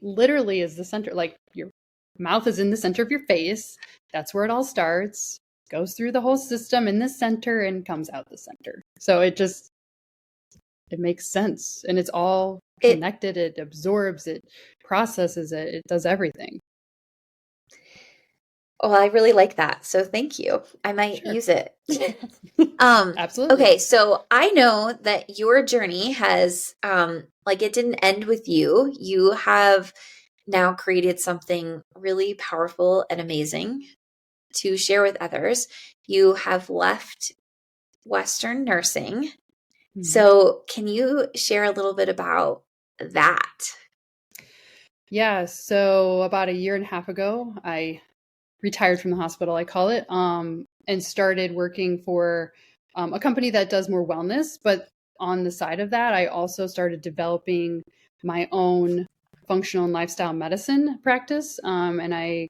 S2: is the center. Like, your mouth is in the center of your face. That's where it all starts. Goes through the whole system in the center and comes out the center. So it makes sense, and it's all
S1: It,
S2: connected. It absorbs, it processes it. It does everything.
S1: well, I really like that. So thank you. I might
S2: Sure.
S1: use it.
S2: Absolutely.
S1: Okay, so I know that your journey has like it didn't end with you. You have now created something really powerful and amazing to share with others. You have left Western nursing.
S2: Mhm.
S1: So, can you share a little bit about that?
S2: Yeah, so about a year and a half ago, I retired from the hospital, I call it, and started working for a company that does more wellness. But on the side of that, I also started developing my own functional and lifestyle medicine practice. And I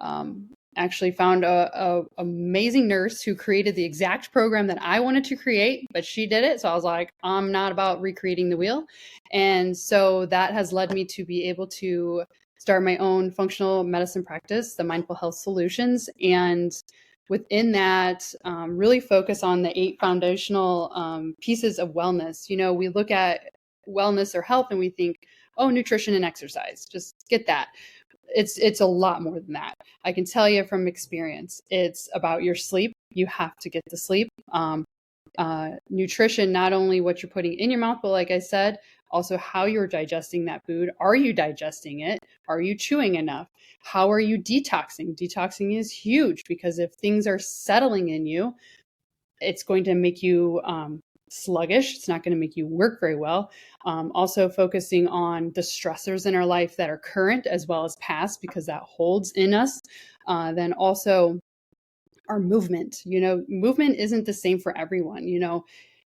S2: um, actually found a amazing nurse who created the exact program that I wanted to create, but she did it. So I was like, I'm not about recreating the wheel. And so that has led me to be able to start my own functional medicine practice, the Mindful Health Solutions. And within that, really focus on the 8 foundational pieces of wellness. You know, we look at wellness or health and we think, oh, nutrition and exercise, just get that. It's a lot more than that. I can tell you from experience, it's about your sleep. You have to get the sleep. Nutrition, not only what you're putting in your mouth, but like I said, also how you're digesting that food. Are you digesting it? Are you chewing enough? How are you detoxing? Detoxing is huge because if things are settling in you, it's going to make you sluggish. It's not going to make you work very well. Also, focusing on the stressors in our life that are current as well as past, because that holds in us. Then also, our movement. You know, movement isn't the same for everyone. You know,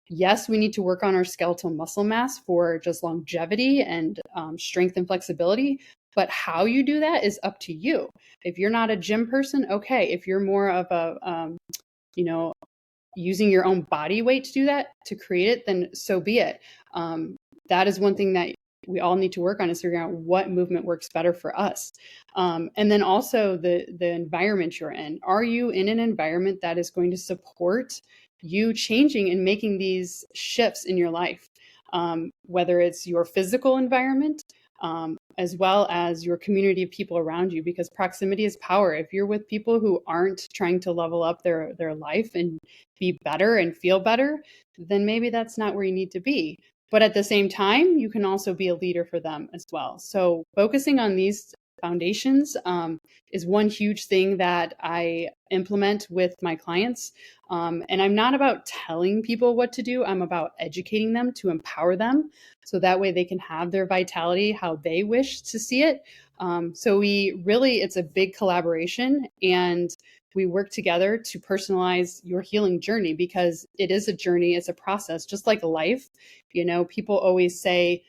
S2: yes, we need to work on our skeletal muscle mass for just longevity and strength and flexibility. But how you do that is up to you. If you're not a gym person, okay. If you're more of a, you know, using your own body weight to do that, to create it, then so be it. That is one thing that we all need to work on, is figuring out what movement works better for us. And then also the environment you're in. Are you in an environment that is going to support you changing and making these shifts in your life? Whether it's your physical environment, as well as your community of people around you, because proximity is power. If you're with people who aren't trying to level up their life and be better and feel better, then maybe that's not where you need to be. But at the same time, you can also be a leader for them as well. So focusing on these foundations is one huge thing that I implement with my clients. And I'm not about telling people what to do. I'm about educating them to empower them, so that way they can have their vitality how they wish to see it. So it's a big collaboration, and we work together to personalize your healing journey, because it is a journey, it's a process, just like life. You know, people always say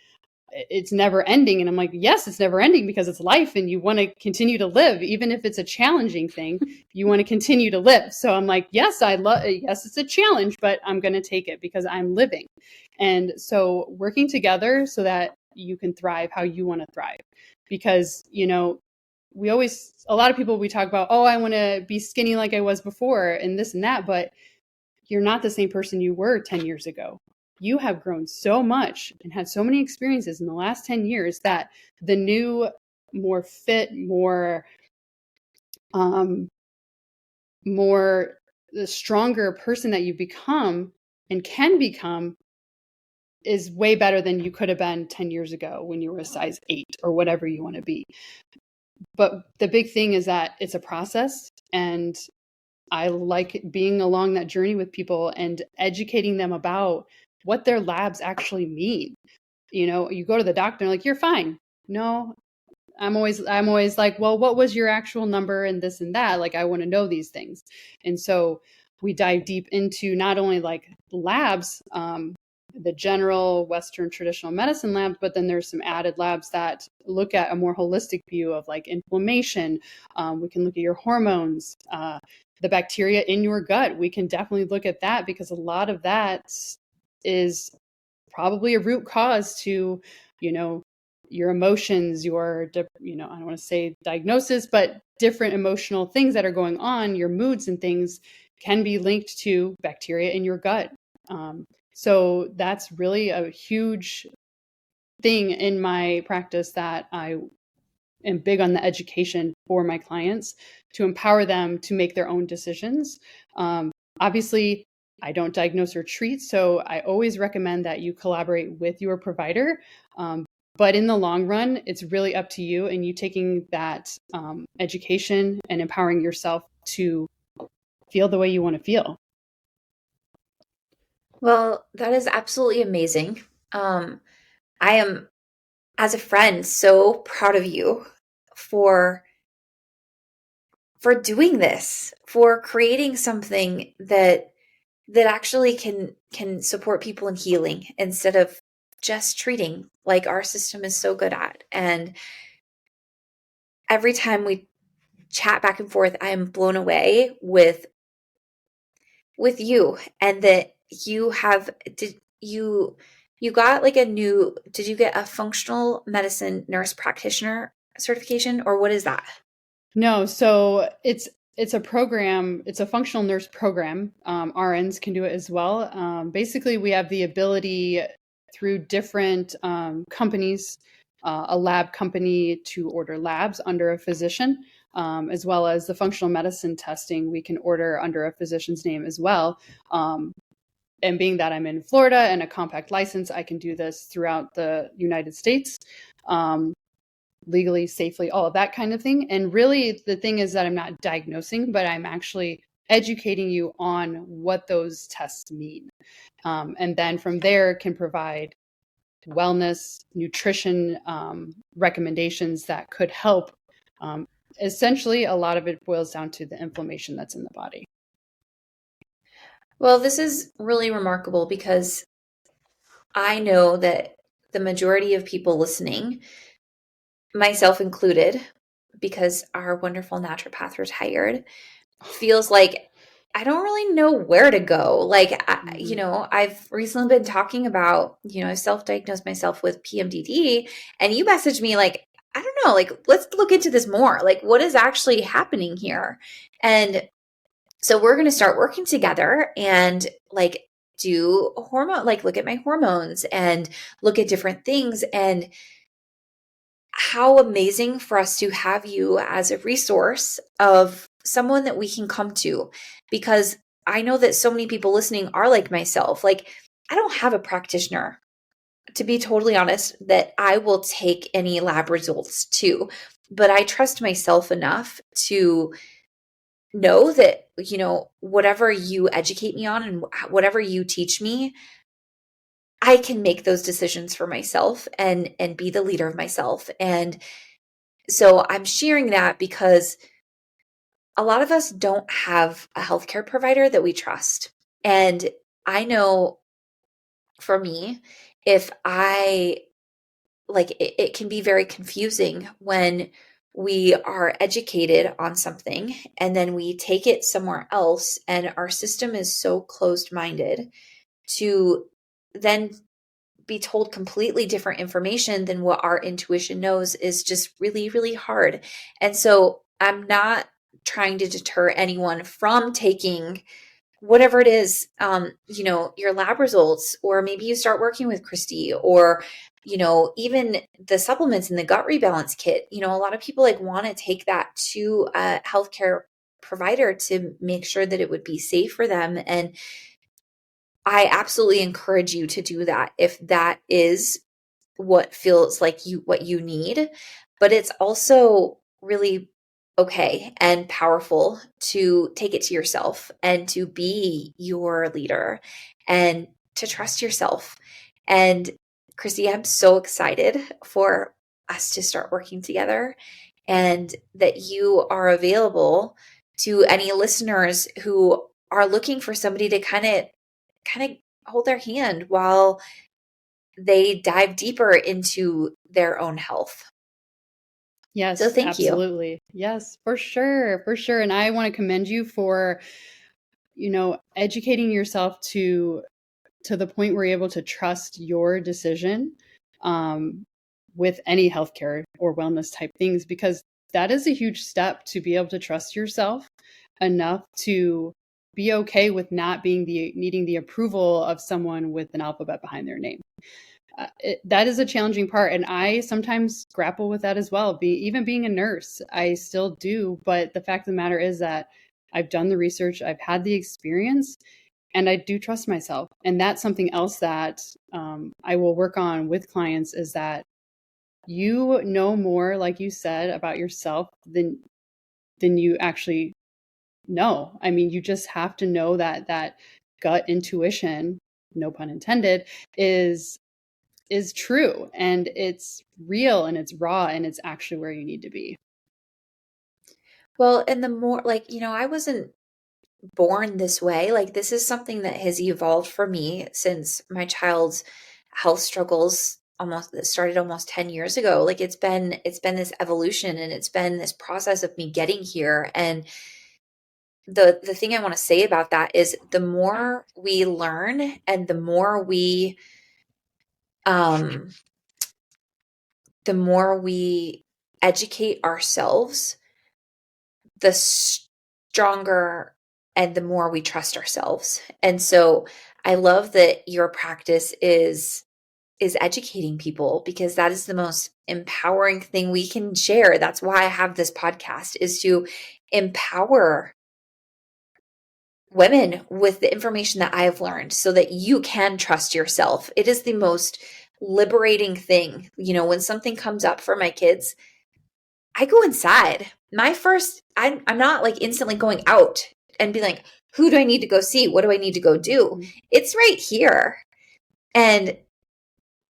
S2: it's never ending. And I'm like, yes, it's never ending, because it's life and you want to continue to live. Even if it's a challenging thing, you want to continue to live. So I'm like, yes, yes, it's a challenge, but I'm going to take it because I'm living. And so working together so that you can thrive how you want to thrive. Because, you know, a lot of people, we talk about, oh, I want to be skinny like I was before and this and that, but you're not the same person you were 10 years ago. You have grown so much and had so many experiences in the last 10 years that the new, more fit, um, the stronger person that you've become and can become is way better than you could have been 10 years ago when you were a size 8 or whatever you want to be. But the big thing is that it's a process, and I like being along that journey with people and educating them about what their labs actually mean. You know, you go to the doctor and like, you're fine. No, I'm always like, well, what was your actual number and this and that? Like, I want to know these things. And so we dive deep into not only like labs, the general Western traditional medicine labs, but then there's some added labs that look at a more holistic view of like inflammation. We can look at your hormones, the bacteria in your gut. We can definitely look at that, because a lot of that is probably a root cause to, you know, your emotions, I don't want to say diagnosis, but different emotional things that are going on, your moods and things can be linked to bacteria in your gut. So that's really a huge thing in my practice, that I am big on the education for my clients to empower them to make their own decisions. Obviously, I don't diagnose or treat, so I always recommend that you collaborate with your provider. But in the long run, it's really up to you, and you taking that education and empowering yourself to feel the way you want to feel.
S1: Well, that is absolutely amazing. I am, as a friend, so proud of you for doing this, for creating something that actually can support people in healing instead of just treating like our system is so good at. And every time we chat back and forth, I am blown away with you, and that you have did you got like a new did you get a functional medicine nurse practitioner certification, or what is that?
S2: No, so it's a program. It's a functional nurse program. RNs can do it as well. Basically, we have the ability through different companies, a lab company to order labs under a physician, as well as the functional medicine testing we can order under a physician's name as well. And being that I'm in Florida and a compact license, I can do this throughout the United States. Legally, safely, all of that kind of thing. And really, the thing is that I'm not diagnosing, but I'm actually educating you on what those tests mean. And then from there, can provide wellness, nutrition recommendations that could help. Essentially, a lot of it boils down to the inflammation that's in the body.
S1: Well, this is really remarkable because I know that the majority of people listening, myself included, because our wonderful naturopath retired, feels like I don't really know where to go. Like, I've recently been talking about, I self-diagnosed myself with PMDD, and you messaged me like, I don't know, like, let's look into this more. Like, what is actually happening here? And so we're going to start working together and like do a hormone, like look at my hormones and look at different things. And how amazing for us to have you as a resource of someone that we can come to, because I know that so many people listening are like myself. Like, I don't have a practitioner, to be totally honest, that I will take any lab results to, but I trust myself enough to know that, whatever you educate me on and whatever you teach me, I can make those decisions for myself and be the leader of myself. And so I'm sharing that because a lot of us don't have a healthcare provider that we trust. And I know for me, if I like it can be very confusing when we are educated on something and then we take it somewhere else, and our system is so closed minded to then be told completely different information than what our intuition knows is just really, really hard. And so I'm not trying to deter anyone from taking whatever it is, your lab results, or maybe you start working with Krysti, or, even the supplements in the gut rebalance kit. A lot of people like want to take that to a healthcare provider to make sure that it would be safe for them. And I absolutely encourage you to do that if that is what feels like what you need. But it's also really okay and powerful to take it to yourself and to be your leader and to trust yourself. And Krysti, I'm so excited for us to start working together, and that you are available to any listeners who are looking for somebody to kind of hold their hand while they dive deeper into their own health. So
S2: Yes,
S1: thank you.
S2: absolutely. Yes, for sure, for sure. And I want to commend you for, educating yourself to the point where you're able to trust your decision with any healthcare or wellness type things, because that is a huge step to be able to trust yourself enough to be okay with not being needing the approval of someone with an alphabet behind their name. That is a challenging part, and I sometimes grapple with that as well. Even being a nurse, I still do. But the fact of the matter is that I've done the research, I've had the experience, and I do trust myself. And that's something else that I will work on with clients, is that you know more, like you said, about yourself than you actually know. I mean, you just have to know that gut intuition no pun intended, is true, and it's real, and it's raw, and it's actually where you need to be.
S1: Well, and the more I wasn't born this way. Like, this is something that has evolved for me since my child's health struggles almost that started almost 10 years ago. Like, it's been this evolution, and it's been this process of me getting here. And the thing I want to say about that is the more we learn and um the more we educate ourselves, the stronger and the more we trust ourselves. And so I love that your practice is educating people, because that is the most empowering thing we can share. That's why I have this podcast, is to empower women with the information that I have learned so that you can trust yourself. It is the most liberating thing. When something comes up for my kids, I go inside. I'm not like instantly going out and be like, who do I need to go see? What do I need to go do? It's right here. And,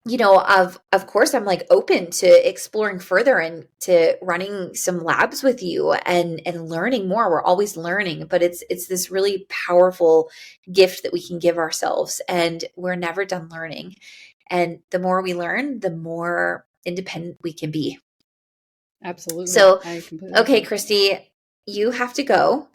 S1: of course, I'm like open to exploring further and to running some labs with you and learning more. We're always learning, but it's this really powerful gift that we can give ourselves, and we're never done learning. And the more we learn, the more independent we can be.
S2: Absolutely.
S1: So,
S2: I completely
S1: okay,
S2: agree.
S1: Krysti, you have to go.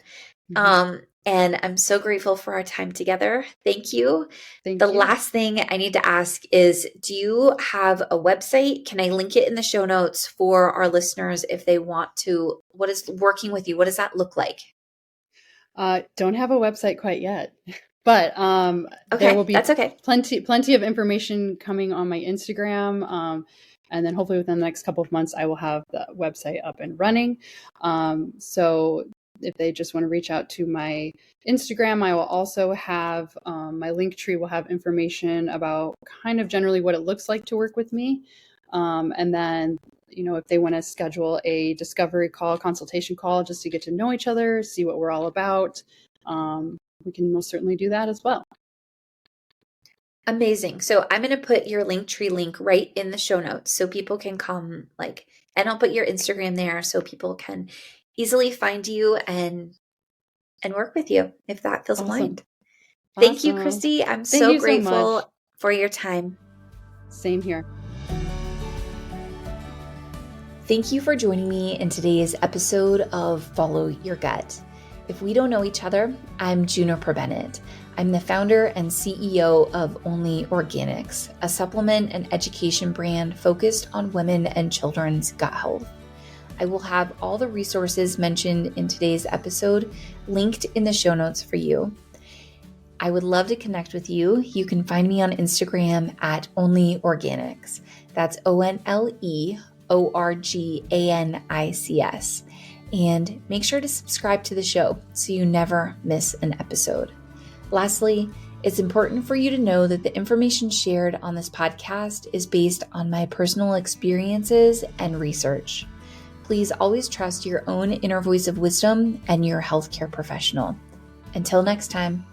S1: And I'm so grateful for our time together. Thank you.
S2: Thank
S1: The
S2: you.
S1: last thing I need to ask is, do you have a website? Can I link it in the show notes for our listeners if they want to? What is working with you? What does that look like?
S2: Don't have a website quite yet, but there will be
S1: that's okay.
S2: plenty of information coming on my Instagram. And then hopefully within the next couple of months, I will have the website up and running. So if they just want to reach out to my Instagram, I will also have my link tree will have information about kind of generally what it looks like to work with me. And then, if they want to schedule a discovery call, consultation call, just to get to know each other, see what we're all about, we can most certainly do that as well.
S1: Amazing. So I'm going to put your Linktree link right in the show notes so people can come and I'll put your Instagram there so people can easily find you and work with you if that feels aligned. Thank you, Krysti. I'm so grateful for your time.
S2: Same here.
S1: Thank you for joining me in today's episode of Follow Your Gut. If we don't know each other, I'm Juniper Bennett. I'm the founder and CEO of Only Organics, a supplement and education brand focused on women and children's gut health. I will have all the resources mentioned in today's episode linked in the show notes for you. I would love to connect with you. You can find me on Instagram at Only Organics. That's ONLEORGANICS. And make sure to subscribe to the show so you never miss an episode. Lastly, it's important for you to know that the information shared on this podcast is based on my personal experiences and research. Please always trust your own inner voice of wisdom and your healthcare professional. Until next time.